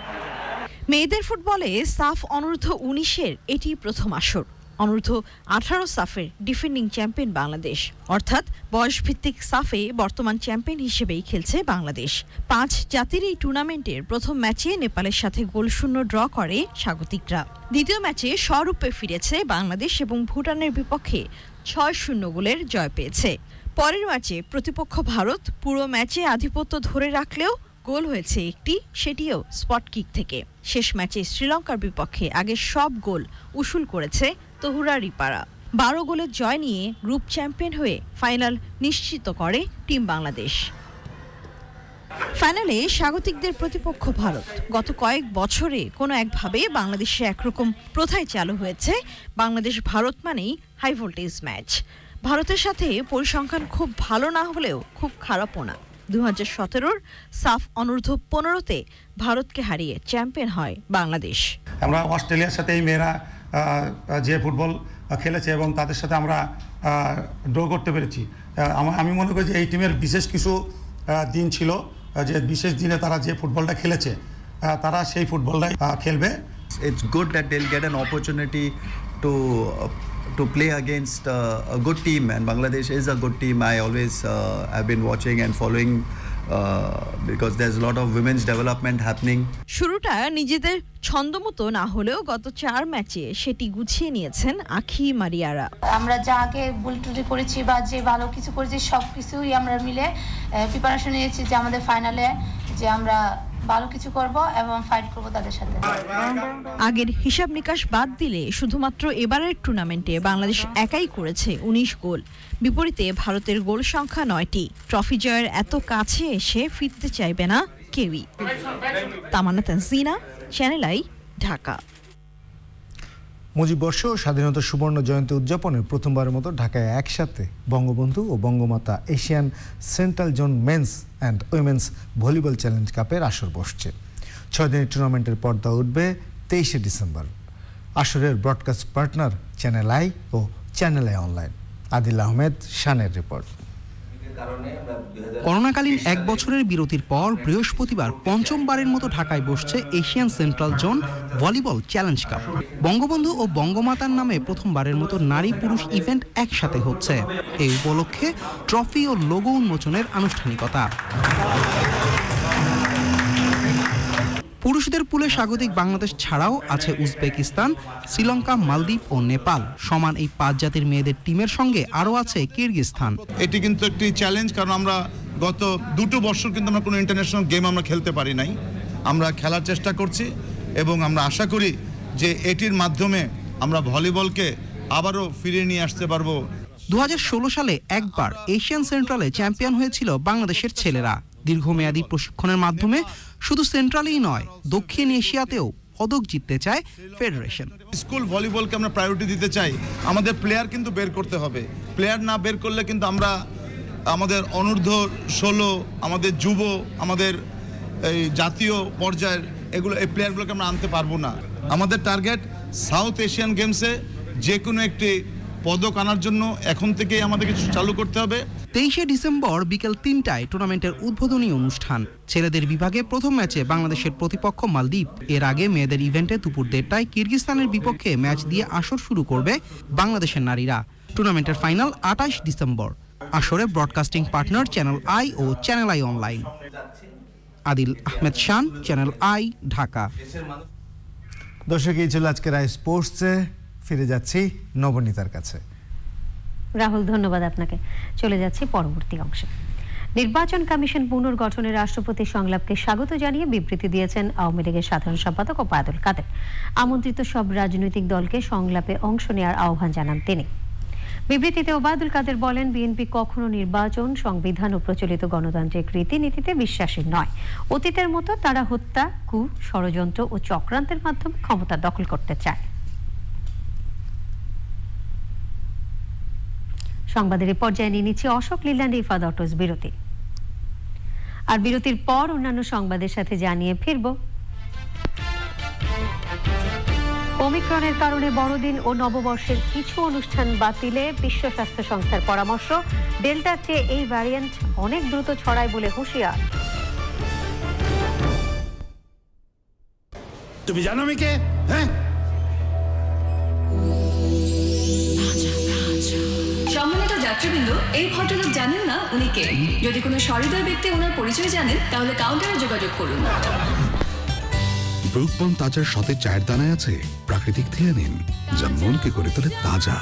মেয়েদের ফুটবলে সাফ অনূর্ধ্ব 19-এর এটি প্রথম আসর। অনূর্ধ্ব 18 সাফের ডিফেন্ডিং চ্যাম্পিয়ন বাংলাদেশ, অর্থাৎ বয়সভিত্তিক সাফে বর্তমান চ্যাম্পিয়ন হিসেবেই খেলছে বাংলাদেশ। 5 জাতির এই টুর্নামেন্টের প্রথম ম্যাচে নেপালের সাথে গোলশূন্য ড্র করে স্বাগতিকরা। দ্বিতীয় ম্যাচে স্বরূপে ফিরেছে বাংলাদেশ এবং ভুটানের বিপক্ষে 6-0 গোলের জয় পেয়েছে। পরের ম্যাচে প্রতিপক্ষ ভারত পুরো ম্যাচে আধিপত্য ধরে রাখলেও গোল হয়েছে একটি, সেটিও স্পট কিক থেকে। শেষ ম্যাচে শ্রীলঙ্কার বিপক্ষে আগের সব গোল উসুল করেছে তহুরা রিপারা। 12 গোলের জয় নিয়ে গ্রুপ চ্যাম্পিয়ন হয়ে ফাইনাল নিশ্চিত করে টিম বাংলাদেশ। ফাইনালে স্বাগতিকদের প্রতিপক্ষ ভারত। গত কয়েক বছরে কোনো একভাবে বাংলাদেশে একরকম প্রথাই চালু হয়েছে, বাংলাদেশ ভারত মানেই হাই ভোল্টেজ ম্যাচ। ভারতের সাথে পরিসংখ্যান খুব ভালো না হলেও খুব খারাপও না। 2017 সাফ অনূর্ধ্ব 15-তে ভারতকে হারিয়ে চ্যাম্পিয়ন হয় বাংলাদেশ। আমরা অস্ট্রেলিয়ার সাথে এই মেয়েরা যে ফুটবল খেলেছে এবং তাদের সাথে আমরা ড্র করতে পেরেছি। আমি মনে করি যে এই টিমের বিশেষ কিছু দিন ছিল, যে বিশেষ দিনে তারা যে ফুটবলটা খেলেছে তারা সেই ফুটবলটাই খেলবে। It's good that they'll get an opportunity to play against a good team, and Bangladesh is a good team. I always have been watching and following because there's a lot of women's development happening. শুরুটা নিজেদের ছন্দমতো না হলেও গত 4 ম্যাচে সেটি গুছিয়ে নিয়েছেন আখি মারিয়ারা। আমরা যা আগে ভুল ত্রুটি করেছি বা যে ভালো কিছু করেছি সব কিছুই আমরা মিলে প্রিপারেশন নিয়েছি যে আমাদের ফাইনালে যে আমরা ভালো কিছু করব এবং ফাইট করব তাদের সাথে। আগের হিসাব নিকাশ বাদ দিলে শুধুমাত্র এবারের টুর্নামেন্টে বাংলাদেশ একাই করেছে 19 গোল। বিপরীতে ভারতের গোল সংখ্যা 9টি। ট্রফি জয়ের এত কাছে এসে ফিরতে চাইবে না কেউই। তামান্না তানজিনা, চ্যানেল আই, ঢাকা। মুজিববর্ষ ও স্বাধীনতা সুবর্ণ জয়ন্তী উদযাপনে প্রথমবারের মতো ঢাকায় একসাথে বঙ্গবন্ধু ও Bangamata Asian central zone men's and women's volleyball challenge কাপের আসর বসছে। 6 দিনের টুর্নামেন্টের পর্দা উঠবে 23শে ডিসেম্বর। আসরের ব্রডকাস্ট পার্টনার চ্যানেল আই ও channel I online. Adil Ahmed শানের রিপোর্ট। করোনাকালীন 1 বছরের বিরতির পর বৃহস্পতিবার পঞ্চমবারের মতো ঢাকায় বসছে Asian central zone volleyball challenge cup. Bangabandhu ও বঙ্গমাতার নামে প্রথমবারের মতো নারী পুরুষ ইভেন্ট একসাথে হচ্ছে। এই উপলক্ষে ট্রফি ও লোগো উন্মোচনের আনুষ্ঠানিকতা। পুরুষদের পুলে স্বাগতিক বাংলাদেশ ছাড়াও আছে উজবেকিস্তান, শ্রীলঙ্কা, মালদ্বীপ ও নেপাল। সমান এই 5 জাতির মেয়েদের টিমের সঙ্গে আরও আছে কিরগিজস্তান। এটি কিন্তু একটি চ্যালেঞ্জ, কারণ আমরা গত 2 বছর কিন্তু আমরা কোনো ইন্টারন্যাশনাল গেম আমরা খেলতে পারি নাই। আমরা খেলার চেষ্টা করছি এবং আমরা আশা করি যে এটির মাধ্যমে আমরা ভলিবলকে আবারও ফিরিয়ে নিয়ে আসতে পারবো। 2016 সালে একবার এশিয়ান সেন্ট্রালে চ্যাম্পিয়ন হয়েছিল বাংলাদেশের ছেলেরা। দীর্ঘমেয়াদী প্রশিক্ষণের মাধ্যমে শুধু সেন্ট্রালেই নয়, দক্ষিণ এশিয়াতেও পদক জিততে চায় ফেডারেশন। স্কুল ভলিবলকে আমরা প্রায়োরিটি দিতে চাই। আমাদের প্লেয়ার কিন্তু বের করতে হবে। প্লেয়ার না বের করলে কিন্তু আমরা আমাদের অনূর্ধ্ব 16, আমাদের যুব, আমাদের এই জাতীয় পর্যায়ের এই প্লেয়ারগুলোকে আমরা আনতে পারবো না। আমাদের টার্গেট সাউথ এশিয়ান গেমসে যে কোনো একটি পদক আনার জন্য এখন থেকেই আমাদেরকে চালু করতে হবে। 23শে ডিসেম্বর বিকেল 3টায় টুর্নামেন্টের উদ্বোধনী অনুষ্ঠান। ছেলেদের বিভাগে প্রথম ম্যাচে বাংলাদেশের প্রতিপক্ষ মালদ্বীপ। এর আগে মেয়েদের ইভেন্টে দুপুর 1:30টায় কিরগিজস্তানের বিপক্ষে ম্যাচ দিয়ে আসর শুরু করবে বাংলাদেশের নারীরা। টুর্নামেন্টের ফাইনাল 28 ডিসেম্বর। আসরে ব্রডকাস্টিং পার্টনার চ্যানেল আই ও channel I online. Adil Ahmed Shan, channel I, Dhaka. দর্শক, এই ছিল আজকের আই স্পোর্টসে। ফিরে যাচ্ছি নবনীতার কাছে। রাহুল, ধন্যবাদ আপনাকে। চলে যাচ্ছি পরবর্তী অংশে। নির্বাচন কমিশন পুনর্গঠনের রাষ্ট্রপতির সংলাপকে স্বাগত জানিয়ে বিবৃতি দিয়েছেন আওয়ামী লীগের সাধারণ সম্পাদক ওবায়দুল কাদের। আমন্ত্রিত সব রাজনৈতিক দলকে সংলাপে অংশ নেওয়ার আহ্বান জানান তিনি। বিবৃতিতে ওবায়দুল কাদের বলেন, বিএনপি কখনো নির্বাচন, সংবিধান ও প্রচলিত গণতান্ত্রিক রীতিনীতিতে বিশ্বাসী নয়। অতীতের মতো তারা হত্যা, কূ, ষড়যন্ত্র ও চক্রান্তের মাধ্যমে ক্ষমতা দখল করতে চায়। সংবাদের পর্যায়ে নিয়ে নিচ্ছে অশোক লীল্যান্ড ইফাদ অটোস বিরতি। আর বিরতির পর অন্যান্য সংবাদের সাথে জানিয়ে ফিরব। ওমিক্রনের কারণে বড়দিন ও নববর্ষের কিছু অনুষ্ঠান বাতিলে বিশ্ব স্বাস্থ্য সংস্থার পরামর্শ। ডেল্টার চেয়ে এই ভ্যারিয়েন্ট অনেক দ্রুত ছড়ায় বলে হুঁশিয়ার। তুমি জানো আমি কে? হ্যাঁ, সম্মানিত যাত্রীবৃন্দ, এই ভদ্রলোক জানেন না উনি কে? যদি কোনো সহৃদয় ব্যক্তি ওনার পরিচয় জানেন তাহলে কাউন্টারে যোগাযোগ করুন। ব্রুকবন তাজার সতেজ চায়ের দানায় আছে প্রাকৃতিক থিয়ানিন, যা মনকে করে তোলে তাজা।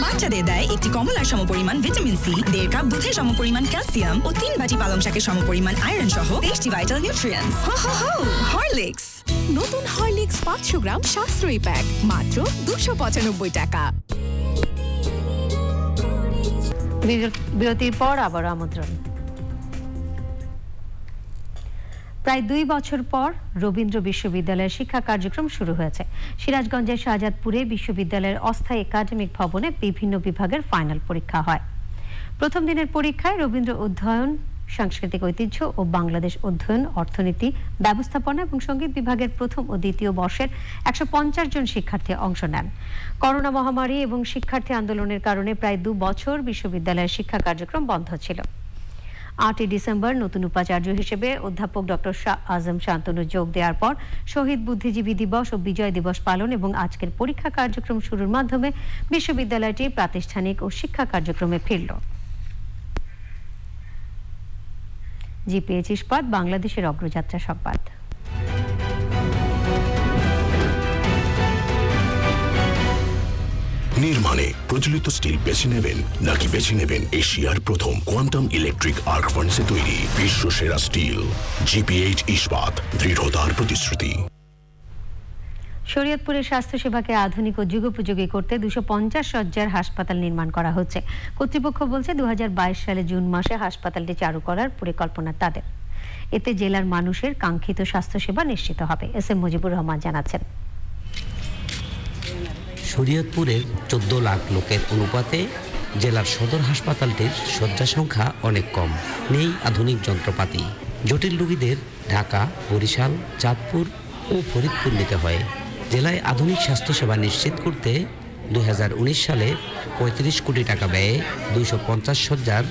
বাচ্চাদের দেয় একটি কমলার সমপরিমাণ ভিটামিন সি, 1.5 কাপ দুধের সমপরিমাণ ক্যালসিয়াম ও 3 বাটি পালং শাকের সমপরিমাণ আয়রন সহ 23টি ভাইটাল নিউট্রিয়েন্টস। হরলিক্স, নতুন হরলিক্স 500 গ্রাম সাশ্রয়ী প্যাক, মাত্র 295 টাকা। বিরতির পর আবার আমন্ত্রণ। প্রায় 2 বছর পর রবীন্দ্র বিশ্ববিদ্যালয়ের শিক্ষা কার্যক্রম শুরু হয়েছে। সিরাজগঞ্জের শাহজাদপুরে বিশ্ববিদ্যালয়ের অস্থায়ী একাডেমিক ভবনে বিভিন্ন বিভাগের ফাইনাল পরীক্ষা হয়। প্রথম দিনের পরীক্ষায় রবীন্দ্র অধ্যয়ন, সাংস্কৃতিক ঐতিহ্য ও বাংলাদেশ অধ্যয়ন, অর্থনীতি, ব্যবস্থাপনা এবং সঙ্গীত বিভাগের প্রথম ও দ্বিতীয় বর্ষের 150 জন শিক্ষার্থী অংশ নেন। করোনা মহামারী এবং শিক্ষার্থী আন্দোলনের কারণে প্রায় 2 বছর বিশ্ববিদ্যালয়ের শিক্ষা কার্যক্রম বন্ধ ছিল। 8 ডিসেম্বর নতুন উপাচার্য হিসেবে অধ্যাপক ডক্টর শাহ আজম শান্তনু যোগ দেওয়ার পর শহীদ বুদ্ধিজীবী দিবস ও বিজয় দিবস পালন এবং আজকের পরীক্ষা কার্যক্রম শুরুর মাধ্যমে বিশ্ববিদ্যালয়টি প্রাতিষ্ঠানিক ও শিক্ষা কার্যক্রমে ফিরল। জিপিএইচ ইস্পাত বাংলাদেশের অগ্রযাত্রা সংবাদ। নির্মাণে প্রচলিত স্টিল বেছে নেবেন নাকি বেছে নেবেন এশিয়ার প্রথম কোয়ান্টাম ইলেকট্রিক আর্ক ফার্নেসে তৈরি বিশ্ব সেরা স্টিল? জিপিএইচ ইস্পাত, দৃঢ়তার প্রতিশ্রুতি। শরীয়তপুরের স্বাস্থ্যসেবাকে আধুনিক ও যুগোপযোগী করতে 250 শয্যার হাসপাতাল নির্মাণ করা হচ্ছে। কর্তৃপক্ষ বলছে 2022 সালে জুন মাসে হাসপাতালটি চালু করার পরিকল্পনা তাদের। এতে জেলার মানুষের কাঙ্ক্ষিত স্বাস্থ্যসেবা নিশ্চিত হবে। এস এম মুজিবুর রহমান জানাচ্ছেন। শরীয়তপুরের 14 লাখ লোকের অনুপাতে জেলার সদর হাসপাতালটির শয্যা সংখ্যা অনেক কম। নেই আধুনিক যন্ত্রপাতি। জটিল রোগীদের ঢাকা, বরিশাল, চাঁদপুর ও ফরিদপুর নিতে হয়। জেলায় আধুনিক স্বাস্থ্যসেবা নিশ্চিত করতে 2019 সালে 35 কোটি টাকা ব্যয়ে 250 শয্যার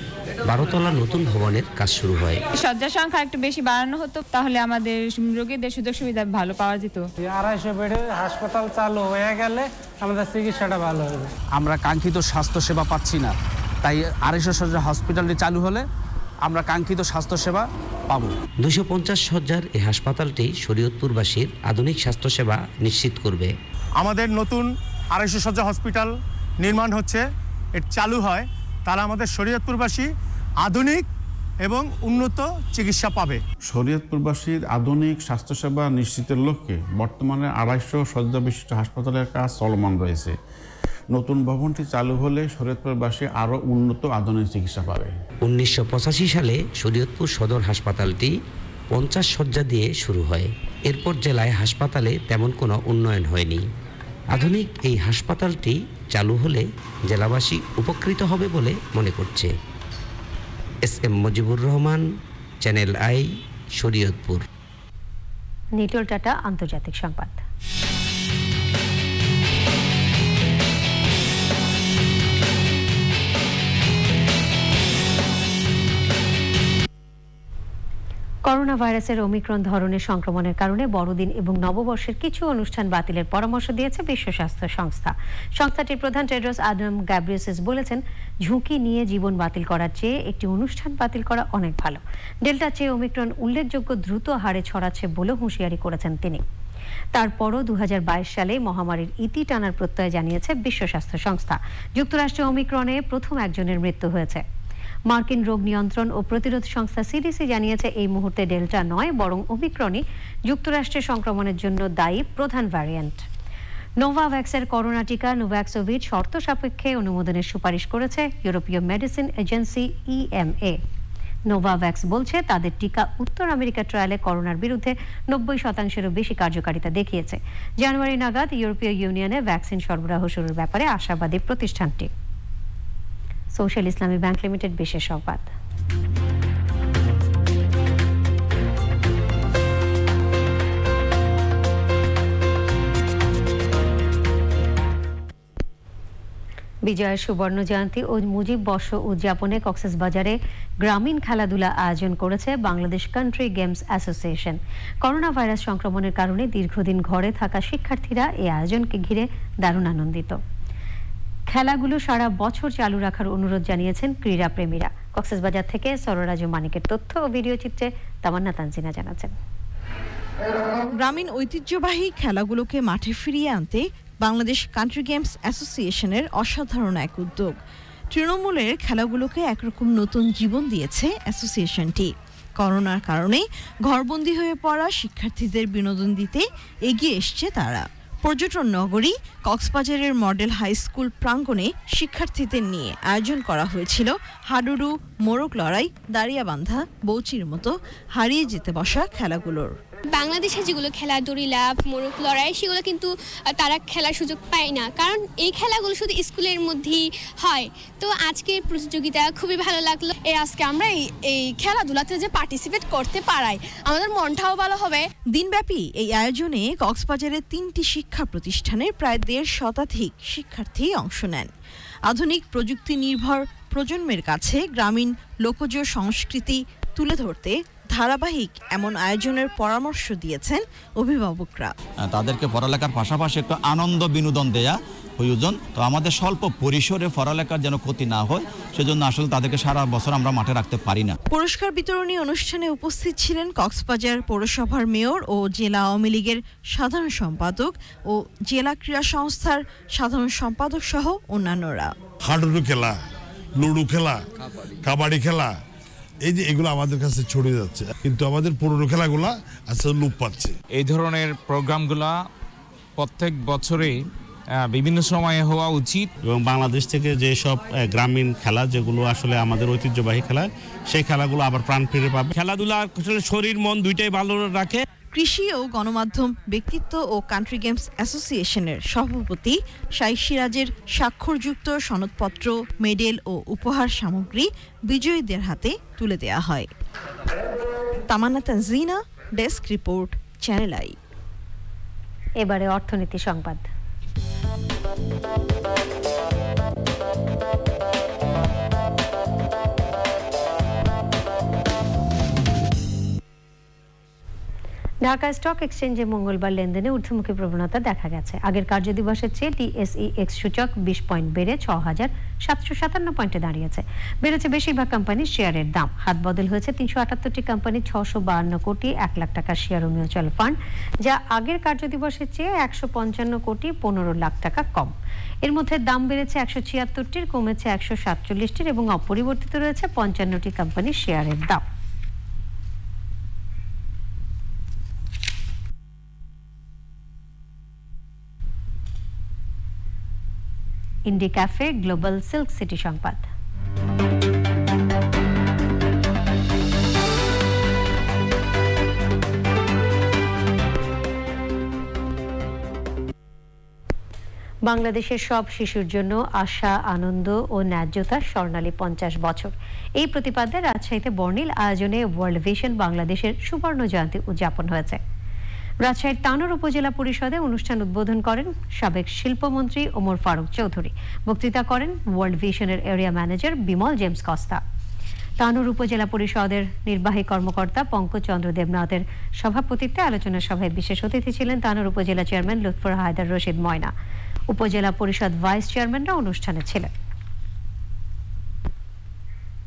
12 তলা নতুন ভবনের কাজ শুরু হয়। শয্যা সংখ্যা একটু বেশি বাড়ানো হতো, তাহলে আমাদের রোগীদের সুযোগ সুবিধা ভালো পাওয়া যেত। 250 বেডের হাসপাতাল চালু হয়ে গেলে আমাদের চিকিৎসাটা ভালো হবে। আমরা কাঙ্ক্ষিত স্বাস্থ্যসেবা পাচ্ছি না, তাই 250 শয্যা হসপিটালটি চালু হলে আমরা কাঙ্ক্ষিত স্বাস্থ্যসেবা পাবো। 250 শয্যার এই হাসপাতালটি শরীয়তপুরবাসীর আধুনিক স্বাস্থ্যসেবা নিশ্চিত করবে। আমাদের নতুন 250 শয্যা হসপিটাল নির্মাণ হচ্ছে, এর চালু হয়, তাহলে আমাদের শরীয়তপুরবাসী আধুনিক এবং উন্নত চিকিৎসা পাবে। শরীয়তপুরবাসীর আধুনিক স্বাস্থ্যসেবা নিশ্চিতের লক্ষ্যে বর্তমানে 250 শয্যা বিশিষ্ট হাসপাতালের কাজ চলমান রয়েছে। নতুন ভবনটি চালু হলে শরীয়তপুরবাসী আরও উন্নত আধুনিক চিকিৎসা পাবে। 1985 সালে শরীয়তপুর সদর হাসপাতালটি 50 শয্যা দিয়ে শুরু হয়। এরপর জেলায় হাসপাতালে তেমন কোনো উন্নয়ন হয়নি। আধুনিক এই হাসপাতালটি চালু হলে জেলাবাসী উপকৃত হবে বলে মনে করছে। S M Mujibur Rahman, Channel I, Shariatpur. নিটোল টাটা আন্তর্জাতিক সংবাদ। করোনা ভাইরাসের ওমিক্রন ধরনের সংক্রমণের কারণে বড়দিন এবং নববর্ষের কিছু অনুষ্ঠান বাতিলের পরামর্শ দিয়েছে বিশ্ব স্বাস্থ্য সংস্থা। সংস্থাটির প্রধান টেড্রোস আদহানম গ্যাব্রিয়েসাস বলেছেন, ঝুঁকি নিয়ে জীবন বাতিল করার চেয়ে একটি অনুষ্ঠান বাতিল করা অনেক ভালো। ডেল্টার চেয়ে ওমিক্রন উল্লেখযোগ্য দ্রুত হারে ছড়াচ্ছে বলে হুঁশিয়ারি করেছেন তিনি। তারপরও 2022 সালে মহামারীর ইতি টানার প্রত্যয় জানিয়েছে বিশ্ব স্বাস্থ্য সংস্থা। যুক্তরাষ্ট্রে ওমিক্রনে প্রথম একজনের মৃত্যু হয়েছে। মার্কিন রোগ নিয়ন্ত্রণ ও প্রতিরোধ সংস্থা সিডিসি জানিয়েছে, এই মুহূর্তে ডেল্টা নয় বরং ওমিক্রনই যুক্তরাষ্ট্রে সংক্রমণের জন্য দায়ী প্রধান ভ্যারিয়েন্ট। নোভাভ্যাক্সের করোনা টিকা নোভ্যাক্সোভিড শর্ত সাপেক্ষে অনুমোদনের সুপারিশ করেছে ইউরোপীয় মেডিসিন এজেন্সি EMA। নোভাভ্যাক্স বলছে তাদের টিকা উত্তর আমেরিকা ট্রায়ালে করোনার বিরুদ্ধে 90%-এরও বেশি কার্যকারিতা দেখিয়েছে। জানুয়ারি নাগাদ ইউরোপীয় ইউনিয়নে ভ্যাকসিন সরবরাহ শুরুর ব্যাপারে আশাবাদী প্রতিষ্ঠানটি। সোশ্যাল ইসলামী ব্যাংক লিমিটেড বিশেষ সংবাদ। বিজয়ের সুবর্ণ জয়ন্তী ও মুজিব বর্ষ উদযাপনে কক্সবাজারে গ্রামীণ খেলাধুলা আয়োজন করেছে Bangladesh country games association. Corona virus সংক্রমণের কারণে দীর্ঘদিন ঘরে থাকা শিক্ষার্থীরা এই আয়োজনকে ঘিরে দারুণ আনন্দিত। খেলাগুলো সারা বছর চালু রাখার অনুরোধ জানিয়েছেন ক্রীড়াপ্রেমীরা। কক্সবাজার থেকে সররাজু মানিকের তথ্য ও ভিডিও চিত্রে তামান্না তানজিনা জানাচ্ছেন। গ্রামীণ ঐতিহ্যবাহী খেলাগুলোকে মাঠে ফিরিয়ে আনতে বাংলাদেশ কান্ট্রি গেমস অ্যাসোসিয়েশনের অসাধারণ এক উদ্যোগ। তৃণমূলের খেলাগুলোকে একরকম নতুন জীবন দিয়েছে অ্যাসোসিয়েশনটি। করোনার কারণে ঘরবন্দি হয়ে পড়া শিক্ষার্থীদের বিনোদন দিতে এগিয়ে এসছে তারা। পর্যটন নগরী কক্সবাজারের মডেল হাই স্কুল প্রাঙ্গণে শিক্ষার্থীদের নিয়ে আয়োজন করা হয়েছিল হাডুডু, মোরগ লড়াই, দাঁড়িয়াবান্ধা, বৌচির মতো হারিয়ে যেতে বসা খেলাগুলোর। বাংলাদেশে যেগুলো খেলা দড়ি লাফ, মোরগ লড়াই, সেগুলো কিন্তু তারা খেলার সুযোগ পায় না, কারণ এই খেলাগুলো শুধু স্কুলের মধ্যেই হয়। তো আজকের প্রতিযোগিতা খুবই ভালো লাগলো। আজকে আমরা এই খেলাধুলাতে যে পার্টিসিপেট করতে পারাই আমাদের মনটাও ভালো হবে। দিনব্যাপী এই আয়োজনে কক্সবাজারের 3টি শিক্ষা প্রতিষ্ঠানের প্রায় 1.5 শতাধিক শিক্ষার্থী অংশ নেন। আধুনিক প্রযুক্তি নির্ভর প্রজন্মের কাছে গ্রামীণ লোকজ সংস্কৃতি তুলে ধরতে ধারাবাহিক এমন আয়োজনের পরামর্শ দিয়েছেন অভিভাবকরা। তাদেরকে পড়ালেখার পাশাপাশি একটু আনন্দ বিনোদন দেয়া প্রয়োজন। তো আমাদের স্বল্প পরিসরে পড়ালেখার যেন ক্ষতি না হয়, সেজন্য আসলে তাদেরকে সারা বছর আমরা মাঠে রাখতে পারি না। পুরস্কার বিতরণী অনুষ্ঠানে উপস্থিত ছিলেন কক্সবাজার পৌরসভার মেয়র ও জেলা আওয়ামী লীগের সাধারণ সম্পাদক ও জেলা ক্রীড়া সংস্থার সাধারণ সম্পাদক সহ অন্যান্যরা। হাডুডু খেলা, লুডু খেলা, কাবাডি খেলা, এই যে এগুলো আমাদের কাছে ছড়িয়ে যাচ্ছে, কিন্তু আমাদের পুরনো খেলাগুলা আসলে লোপ পাচ্ছে। এই ধরনের প্রোগ্রামগুলা প্রত্যেক বছরে বিভিন্ন সময়ে হওয়া উচিত এবং বাংলাদেশ থেকে যে সব গ্রামীণ খেলা যেগুলো আসলে আমাদের ঐতিহ্যবাহী খেলা, সেই খেলাগুলো আবার প্রাণ ফিরে পাবে। খেলাধুলা আসলে শরীর মন দুইটাই ভালো রাখে। কৃষি ও গণমাধ্যম ব্যক্তিত্ব ও কান্ট্রি গেমস অ্যাসোসিয়েশনের সভাপতি শাইখ সিরাজের স্বাক্ষরযুক্ত সনদপত্র, মেডেল ও উপহার সামগ্রী বিজয়ীদের হাতে তুলে দেওয়া হয়। Tamanna Tanjina, desk report, Channel I. এবারে অর্থনীতি সংবাদ। ঢাকা স্টক এক্সচেঞ্জে মঙ্গলবার লেনদেনে ঊর্ধ্বমুখী প্রবণতা দেখা গেছে। আগের কার্যদিবসের চেয়ে টিএসইএক্স সূচক 20 পয়েন্ট বেড়ে ৬,৭৫৭ পয়েন্টে দাঁড়িয়েছে। বেড়েছে বেশিরভাগ কোম্পানির শেয়ারের দাম। হাত বদল হয়েছে ৩৭৮টি কোম্পানির ৬৫২ কোটি ১ লাখ টাকার শেয়ার ও মিউচুয়াল ফান্ড, যা আগের কার্যদিবসের চেয়ে ১৫৫ কোটি ১৫ লাখ টাকা কম। এর মধ্যে দাম বেড়েছে ১৭৬টির, কমেছে ১৪৭টির এবং অপরিবর্তিত রয়েছে ৫৫টি কোম্পানির শেয়ারের দাম। ইন্ডি ক্যাফে গ্লোবাল সিল্ক সিটি সংবাদ। বাংলাদেশের সব শিশুর জন্য আশা, আনন্দ ও ন্যায্যতার স্বর্ণালী 50 বছর, এই প্রতিপাদ্যে রাজশাহীতে বর্ণিল আয়োজনে ওয়ার্ল্ড ভিশন বাংলাদেশের সুবর্ণ জয়ন্তী উদযাপন হয়েছে। রাজশাহীর তানোর উপজেলা পরিষদে অনুষ্ঠান উদ্বোধন করেন সাবেক শিল্পমন্ত্রী ওমর ফারুক চৌধুরী। বক্তৃতা করেন ওয়ার্ল্ড ভিশনের এরিয়া ম্যানেজার বিমল জেমস কস্তা। তানোর উপজেলা পরিষদের নির্বাহী কর্মকর্তা পঙ্কজ চন্দ্র দেবনাথের সভাপতিত্বে আলোচনা সভায় বিশেষ অতিথি ছিলেন তানোর উপজেলা চেয়ারম্যান লুৎফর হায়দার রশিদ ময়না। উপজেলা পরিষদ ভাইস চেয়ারম্যানরা অনুষ্ঠানে ছিলেন।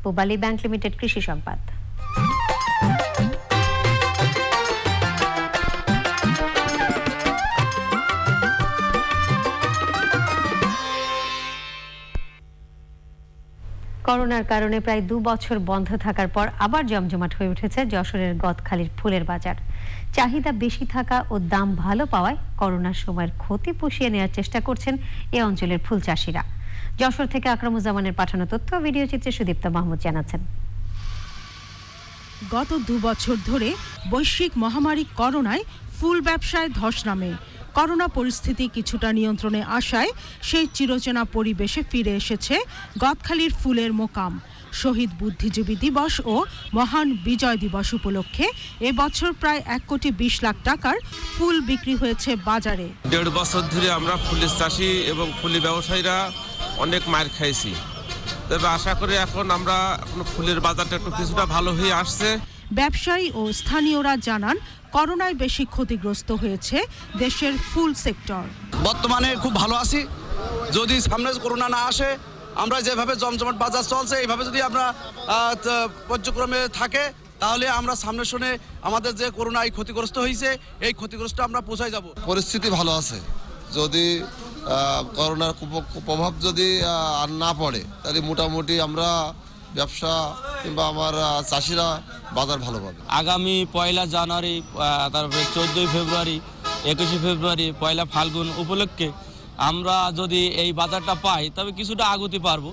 পূবালী ব্যাংক লিমিটেড কৃষি সংবাদ। করোনার কারণে প্রায় 2 বছর বন্ধ থাকার পর আবার জমজমাট হয়ে উঠেছে যশোরের গদখালির ফুলের বাজার। চাহিদা বেশি থাকা ও দাম ভালো পাওয়ায় করোনার সময়ের ক্ষতি পুষিয়ে নেওয়ার চেষ্টা করছেন এ অঞ্চলের ফুল চাষিরা। যশোর থেকে আকরামুজ্জামানের পাঠানো তথ্য, ভিডিও চিত্রে সুদীপ্তা মাহমুদ জানাচ্ছেন। গত 2 বছর ধরে বৈশ্বিক মহামারী করোনায় ফুল ব্যবসায় ধস নামে। করোনা পরিস্থিতি কিছুটা নিয়ন্ত্রণে আসায় সেই চিরচেনা পরিবেশে ফিরে এসেছে গদখালির ফুলের মোকাম। শহীদ বুদ্ধিজীবী দিবস ও মহান বিজয় দিবস উপলক্ষে এবছর প্রায় 1,20 লাখ টাকার ফুল বিক্রি হয়েছে বাজারে। 1.5 বছর ধরে আমরা ফুলের চাষি এবং ফুলের ব্যবসায়ীরা অনেক মার খাইছি, তবে আশা করি এখন ফুলের বাজারটা একটু কিছুটা ভালো হয়ে আসছে। ব্যবসায়ী ও স্থানীয়রা জানান, করোনায় বেশি ক্ষতিগ্রস্ত হয়েছে দেশের ফুল সেক্টর। বর্তমানে খুব ভালো আছি, যদি সামনে করোনা না আসে, আমরা যেভাবে জমজমাট বাজার চলছে এইভাবে যদি আমরা পর্যক্রমে থাকে, তাহলে আমরা সামনে শুনে আমাদের যে করোনায় ক্ষতিগ্রস্ত হয়েছে এই ক্ষতিগ্রস্ত আমরা পৌঁছায় যাব। পরিস্থিতি ভালো আছে, যদি করোনার প্রভাব যদি আর না পড়ে, তাহলে মোটামুটি আমরা ব্যবসা কিংবা আমার চাষিরা বাজার ভালো পাবে। আগামী 1 জানুয়ারি, তারপরে 14 ফেব্রুয়ারি 21শে ফেব্রুয়ারি পয়লা ফাল্গুন উপলক্ষে আমরা যদি এই বাজারটা পাই তবে কিছুটা আগুতে পারবো।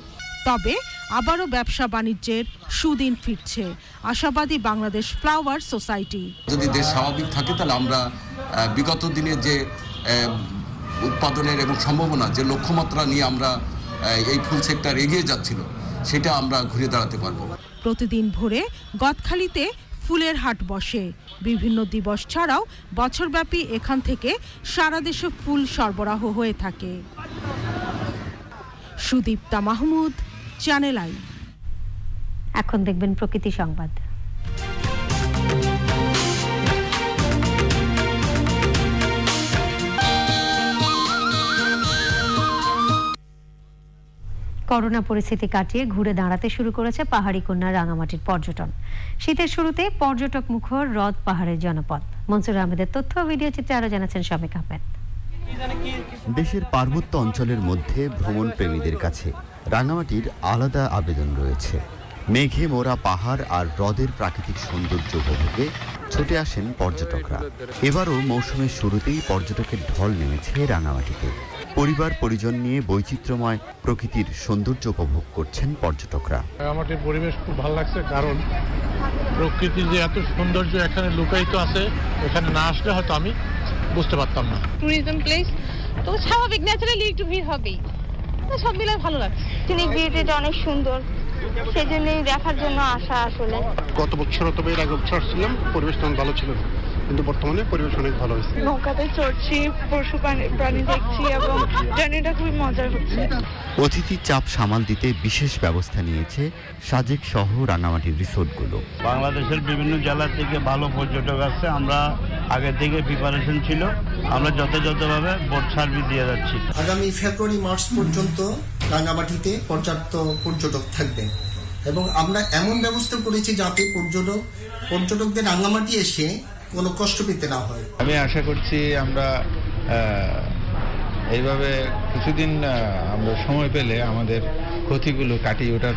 তবে আবারও ব্যবসা বাণিজ্যের সুদিন ফিরছে, আশাবাদী বাংলাদেশ ফ্লাওয়ার সোসাইটি। যদি দেশ স্বাভাবিক থাকে তাহলে আমরা বিগত দিনের যে উৎপাদনের এবং সম্ভাবনা, যে লক্ষ্যমাত্রা নিয়ে আমরা এই ফুল সেক্টর এগিয়ে যাচ্ছিল, সেটা আমরা ঘুরে দাঁড়াতে পারবো। প্রতিদিন ভোরে গদখালিতে ফুলের হাট বসে। বিভিন্ন দিবস ছাড়াও বছরব্যাপী এখান থেকে সারা দেশে ফুল সরবরাহ হয়ে থাকে। Sudipta Mahmud, channel I. এখন দেখবেন প্রকৃতি সংবাদ। করোনা পরিস্থিতি কাটিয়ে ঘুরে দাঁড়াতে শুরু করেছে পাহাড়ি কন্যা রাঙামাটির পর্যটন। শীতের শুরুতে পর্যটক মুখর হ্রদ পাহাড়ের জনপদ। মনসুর আহমেদের তথ্য, ভিডিও চিত্রে আরো জানাচ্ছেন শামিক আহমেদ। দেশের পার্বত্য অঞ্চলের মধ্যে ভ্রমণ প্রেমীদের কাছে রাঙামাটির আলাদা আবেদন রয়েছে। মেঘে মোড়া পাহাড় আর হ্রদের প্রাকৃতিক সৌন্দর্য উপভোগে ছুটে আসেন পর্যটকরা। এবারও মৌসুমের শুরুতেই পর্যটকের ঢল নেমেছে রাঙামাটিতে। পরিবার পরিজন নিয়ে বৈচিত্র্যময় প্রকৃতির সৌন্দর্য উপভোগ করছেন পর্যটকরা। রাঙামাটির পরিবেশ খুব ভালো লাগছে, কারণ প্রকৃতির যে এত সৌন্দর্য এখানে লুকায়িত আছে, এখানে না আসলে হয়তো আমি বুঝতে পারতাম না। ট্যুরিজম প্লেস তো স্বাভাবিক, ন্যাচারালি একটু ভিড় হবেই, সব মিলে ভালো লাগছে। সিনিক ভিউটা অনেক সুন্দর, সেই জন্যই দেখার জন্য আসা। আসলে গত বছর তবে এর আগে বছর ছিলাম, পরিবেশ তেমন ভালো ছিল না, কিন্তু বর্তমানে পরিবেশ অনেক ভালো হয়েছে। নৌকাতে চড়ছি, পশু প্রাণী দেখছি এবং জার্নিটা খুবই মজার হচ্ছে। অতিথি চাপ সামাল দিতে বিশেষ ব্যবস্থা নিয়েছে সাজেক সহ রাঙামাটির রিসোর্টগুলো। বাংলাদেশের বিভিন্ন জেলা থেকে ভালো পর্যটক আসছে, আমরা আগে থেকে প্রিপারেশন ছিল, আমরা যথাযথভাবে বোট সার্ভিস দিয়ে যাচ্ছি। আগামী ফেব্রুয়ারি মার্চ পর্যন্ত রাঙামাটিতে পর্যাপ্ত পর্যটক থাকবে এবং আমরা এমন ব্যবস্থা করেছি যাতে পর্যটকদের রাঙামাটি এসে কোনো কষ্ট পেতে না হয়। আমি আশা করছি আমরা এইভাবে কিছুদিন আমরা সময় পেলে আমাদের ক্ষতিগুলো কাটিয়ে ওঠার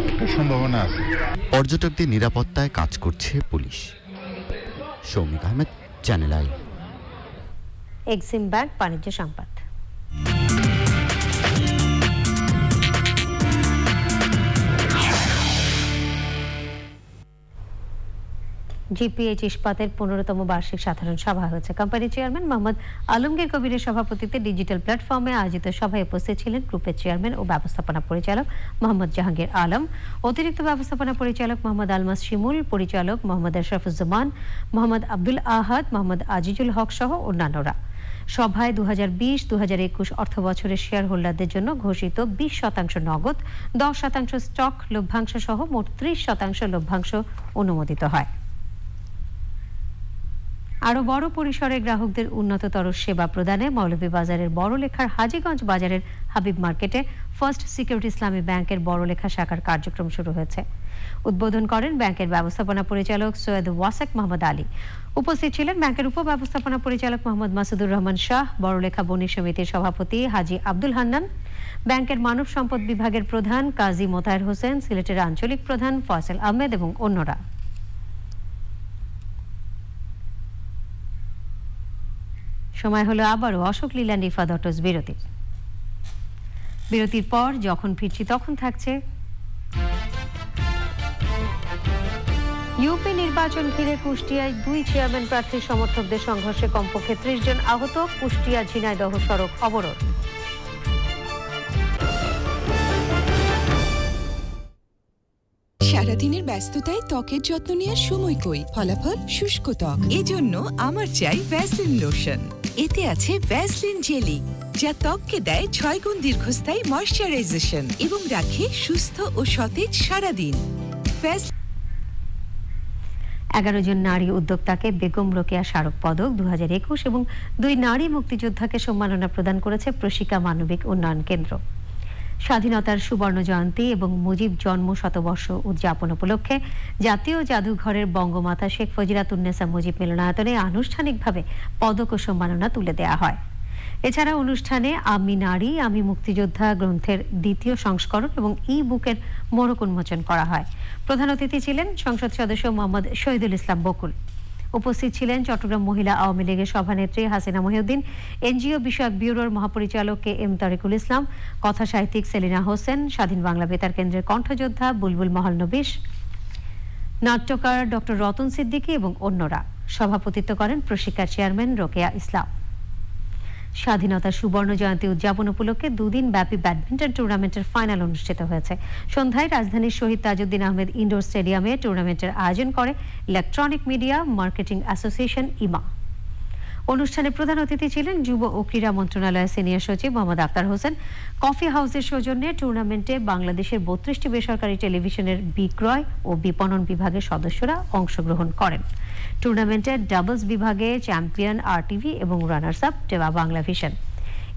একটা সম্ভাবনা আছে। পর্যটকদের নিরাপত্তায় কাজ করছে police. Shoumik Ahmed, channel I. Exim bank বাণিজ্য সংবাদ। জিপিএইচ ইস্পাতের 15তম বার্ষিক সাধারণ সভা হয়েছে। কোম্পানির চেয়ারম্যান মোহাম্মদ আলমগীর কবিরের সভাপতিত্বে ডিজিটাল প্ল্যাটফর্মে আয়োজিত সভায় উপস্থিত ছিলেন গ্রুপের চেয়ারম্যান ও ব্যবস্থাপনা পরিচালক মোহাম্মদ জাহাঙ্গীর আলম, অতিরিক্ত ব্যবস্থাপনা পরিচালক মোহাম্মদ আলমাস শিমুল, পরিচালক মোহাম্মদ আশরাফুজ্জামান, মোহাম্মদ আব্দুল আহাদ, মোহাম্মদ আজিজুল হক সহ অন্যান্যরা। সভায় 2020-2021 অর্থ বছরের শেয়ার হোল্ডারদের জন্য ঘোষিত 20% নগদ, 10% স্টক লভ্যাংশ সহ মোট 30% লভ্যাংশ অনুমোদিত হয়। আরো বড় পরিসরে গ্রাহকদের উন্নততর সেবা প্রদানে মৌলভীবাজারের বড়লেখার হাজীগঞ্জ বাজারের হাবিব মার্কেটে ফার্স্ট সিকিউরিটি ইসলামী ব্যাংকের বড়লেখা শাখার কার্যক্রম শুরু হয়েছে। উদ্বোধন করেন ব্যাংকের ব্যবস্থাপনা পরিচালক সৈয়দ ওয়াসেক মোহাম্মদ আলী। উপস্থিত ছিলেন ব্যাংকের উপব্যবস্থাপনা পরিচালক মোহাম্মদ মাসুদুর রহমান শাহ, বড়লেখা বণিক সমিতির সভাপতি হাজী আব্দুল হান্নান, ব্যাংকের মানব সম্পদ বিভাগের প্রধান কাজী মোতায়ের হোসেন, সিলেটের আঞ্চলিক প্রধান ফয়সাল আহমেদ এবং অন্যরা। সময় হলো আবারও অশোক লীলা নিফাদ অটোস বিরতির পর যখন ফিরছি তখন থাকছে ইউপি নির্বাচন ঘিরে কুষ্টিয়ায় 2 চেয়ারম্যান প্রার্থীর সমর্থকদের সংঘর্ষে কমপক্ষে 30 জন আহত, কুষ্টিয়া ঝিনাইদহ সড়ক অবরোধ। সারাদিনের ব্যস্ততায় ত্বকের যত্ন নেওয়ার সময় কই, ফলাফল শুষ্ক ত্বক। এজন্য আমার চাই ভ্যাসলিন লোশন। এতে আছে ভ্যাসলিন জেলি, যা ত্বককে দেয় 6 গুণ দীর্ঘস্থায়ী ময়শ্চারাইজেশন এবং রাখে সুস্থ ও সতেজ সারাদিন। 11 জন নারী উদ্যোক্তাকে বেগম রোকেয়া স্মারক পদক 2021 এবং 2 নারী মুক্তিযোদ্ধাকে সম্মাননা প্রদান করেছে প্রশিকা মানবিক উন্নয়ন কেন্দ্র। স্বাধীনতার সুবর্ণ জয়ন্তী এবং মুজিব জন্ম শতবর্ষ উদযাপন উপলক্ষে জাতীয় জাদুঘরের বঙ্গমাতা শেখ ফজিলাতুন্নেসা মুজিব মিলনায়তনে আনুষ্ঠানিকভাবে পদক ও সম্মাননা তুলে দেওয়া হয়। এছাড়া অনুষ্ঠানে আমি নারী আমি মুক্তিযোদ্ধা গ্রন্থের 2য় সংস্করণ এবং ই-বুকের মোড়ক উন্মোচন করা হয়। প্রধান অতিথি ছিলেন সংসদ সদস্য মোহাম্মদ শহীদুল ইসলাম বকুল। উপস্থিত ছিলেন চট্টগ্রাম মহিলা আওয়ামী লীগের সভানেত্রী হাসিনা মহিউদ্দিন, এনজিও বিষয়ক ব্যুরোর মহাপরিচালক কে এম তারিকুল ইসলাম, কথা সাহিত্যিক সেলিনা হোসেন, স্বাধীন বাংলা বেতার কেন্দ্রের কণ্ঠযোদ্ধা বুলবুল মহলনবিশ, নাট্যকার ডক্টর রতন সিদ্দিকী এবং অন্যরা। সভাপতিত্ব করেন প্রশিক্ষার চেয়ারম্যান রোকেয়া ইসলাম। স্বাধীনতার সুবর্ণ জয়ন্তী উদযাপন উপলক্ষে দুদিন ব্যাপী ব্যাডমিন্টন টুর্নামেন্টের ফাইনাল অনুষ্ঠিত হয়েছে। সন্ধ্যায় রাজধানীর শহীদ তাজউদ্দিন আহমেদ ইনডোর স্টেডিয়ামে টুর্নামেন্টের আয়োজন করে ইলেকট্রনিক মিডিয়া মার্কেটিং অ্যাসোসিয়েশন ইমা। অনুষ্ঠানে প্রধান অতিথি ছিলেন যুব ও ক্রীড়া মন্ত্রণালয়ের সিনিয়র সচিব মোহাম্মদ আক্তার হোসেন। কফি হাউসের সৌজন্যে টুর্নামেন্টে বাংলাদেশের 32টি বেসরকারি টেলিভিশনের বিক্রয় ও বিপণন বিভাগের সদস্যরা অংশগ্রহণ করেন। টুর্নামেন্টের ডাবলস বিভাগে চ্যাম্পিয়ন আরটিভি এবং রানার্স আপ টেবা বাংলা ভিশন,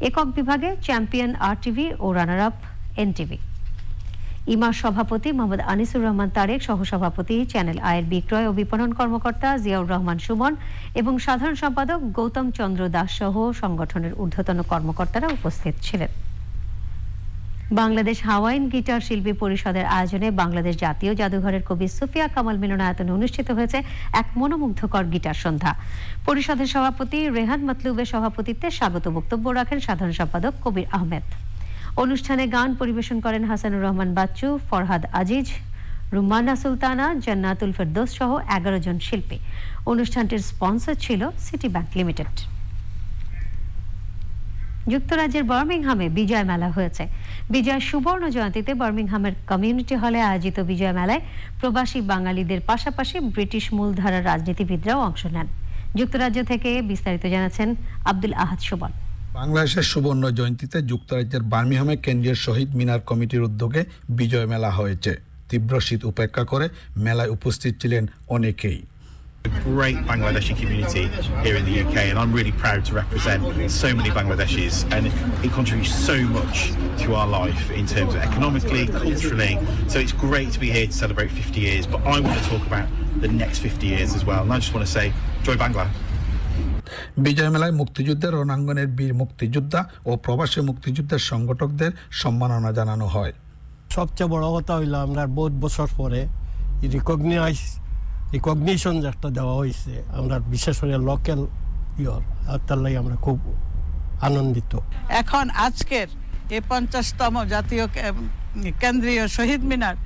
একক বিভাগে চ্যাম্পিয়ন আরটিভি ও রানার আপ এনটিভি। ইমার সভাপতি মোহাম্মদ আনিসুর রহমান তারেক, সহসভাপতি চ্যানেল আয়ের বিক্রয় ও বিপণন কর্মকর্তা জিয়াউর রহমান সুমন এবং সাধারণ সম্পাদক গৌতম চন্দ্র দাস সহ সংগঠনের ঊর্ধ্বতন কর্মকর্তারা উপস্থিত ছিলেন। বাংলাদেশ হাওয়াইন গিটার শিল্পী পরিষদের আয়োজনে বাংলাদেশ জাতীয় জাদুঘরের কবি সুফিয়া কামাল মিলনায়তনে অনুষ্ঠিত হয়েছে এক মনোমুগ্ধকর গিটার সন্ধ্যা। পরিষদের সভাপতি রেহান মতলুবের সভাপতিত্বে স্বাগত বক্তব্য রাখেন সাধারণ সম্পাদক কবির আহমেদ। অনুষ্ঠানে গান পরিবেশন করেন হাসানুর রহমান বাচ্চু, ফরহাদ আজিজ, রুমানা সুলতানা, জান্নাতুল ফেরদৌস সহ 11 জন শিল্পী। অনুষ্ঠানটির স্পন্সর ছিল সিটি ব্যাংক লিমিটেড। যুক্তরাজ্যের বার্মিংহামে বিজয় মেলা হয়েছে। বিজয় সুবর্ণ জয়ন্তীতে বার্মিংহামের কমিউনিটি হলে আয়োজিত বিজয় মেলায় প্রবাসী বাঙালিদের পাশাপাশি ব্রিটিশ মূলধারার রাজনীতিবিদরাও অংশ নেন। যুক্তরাজ্য থেকে বিস্তারিত জানাচ্ছেন আব্দুল আহাদ সুবন। বাংলাদেশের সুবর্ণ জয়ন্তীতে যুক্তরাজ্যের বার্মিংহামে কেন্দ্রীয় শহীদ মিনার কমিটির উদ্যোগে বিজয় মেলা হয়েছে। তীব্র শীত উপেক্ষা করে মেলায় উপস্থিত ছিলেন অনেকেই। A great Bangladeshi community here in the UK, and I'm really proud to represent so many Bangladeshis, and it contributes so much to our life in terms of economically, culturally, so it's great to be here to celebrate 50 years, but I want to talk about the next 50 years as well, and I just want to say, Joy Bangla. বিজয় মেলায় মুক্তিযুদ্ধের রণাঙ্গনের বীর মুক্তিযোদ্ধা ও প্রবাসী মুক্তিযুদ্ধের সংগঠকদের সম্মাননা জানানো হয়। সবচেয়ে বড় কথা হইল আমরা বহুত বছর পরে রিকগনিশন একটা দেওয়া হয়েছে, আমরা বিশেষ করে লোকাল তার লাগে আমরা খুব আনন্দিত। এখন আজকের এই 50তম জাতীয় কেন্দ্রীয় শহীদ মিনার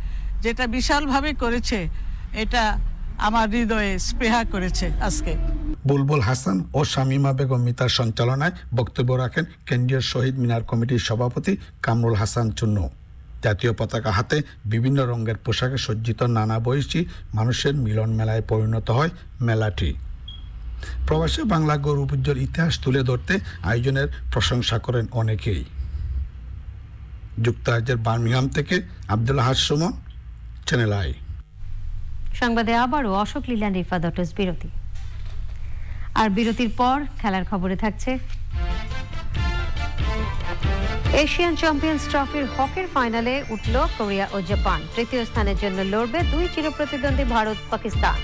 যেটা বিশালভাবে করেছে, এটা আমার হৃদয়ে স্পৃহা করেছে। আজকে বুলবুল হাসান ও শামিমা বেগম মিতার সঞ্চালনায় বক্তব্য রাখেন কেন্দ্রীয় শহীদ মিনার কমিটির সভাপতি কামরুল হাসান চুন্নু। জাতীয় পতাকা হাতে বিভিন্ন রঙের পোশাকে সজ্জিত নানা বয়সী মানুষের মিলন মেলায় পরিণত হয় মেলাটি। প্রবাসী বাংলা গৌরব উজ্জ্বল ইতিহাস তুলে ধরতে আয়োজনের প্রশংসা করেন অনেকেই। যুক্তরাজ্যের বার্মিংহাম থেকে আব্দুল আহাদ সুমন, চ্যানেল আই। সংবাদে আবারও অশোক লিল্যান্ড ইফাদটস বিরতি। আর বিরতির পর খেলার খবরে থাকছে এশিয়ান চ্যাম্পিয়ন্স ট্রফির হকির ফাইনালে উঠল কোরিয়া ও জাপান। তৃতীয় স্থানের জন্য লড়বে দুই চিরপ্রতিদ্বন্দ্বী ভারত পাকিস্তান।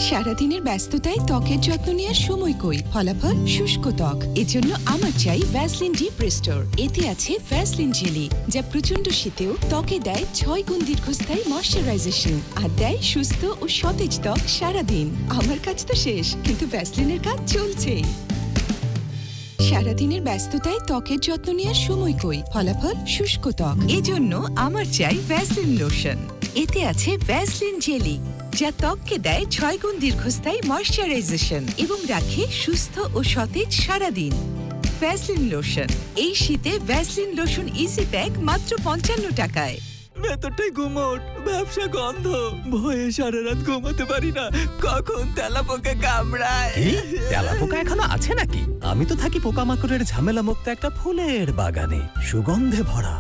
সারাদিনের ব্যস্ততায় ত্বকের যত্ন নেওয়ার সময় কই, ফলাফল শুষ্ক ত্বক। এজন্য আমার চাই ভ্যাসলিন ডিপ রেস্টোর। এতে আছে ভ্যাসলিন জেলি, যা প্রচন্ড শীতেও ত্বকে দেয় 6 গুণ দীর্ঘস্থায়ী ময়শ্চারাইজেশন আর দেয় সুস্থ ও সতেজ ত্বক সারাদিন। আমার কাজ তো শেষ, কিন্তু ভ্যাসলিনের কাজ চলছেই। সারাদিনের ব্যস্ততায় ত্বকের যত্ন নেওয়ার সময় কই, ফলাফল শুষ্ক ত্বক। এজন্য আমার চাই ভ্যাসলিন লোশন। এতে আছে ভ্যাসলিন জেলি, যা ত্বককে দেয় 6 গুণ দীর্ঘস্থায়ী ময়শ্চারাইজেশন এবং রাখে সুস্থ ও সতেজ সারাদিন। ভ্যাসলিন লোশন, এই শীতে ভ্যাসলিন লোশন ইজি প্যাক মাত্র 55 টাকায়। ভেতরটাই গুমোট, ব্যবসা গন্ধ, ভয়ে সারা রাত ঘুমাতে পারি না, কখন তেলাপোকা কামড়ায়। তেলাপোকা এখনো আছে নাকি? আমি তো থাকি পোকামাকড়ের ঝামেলা মুক্ত একটা ফুলের বাগানে, সুগন্ধে ভরা।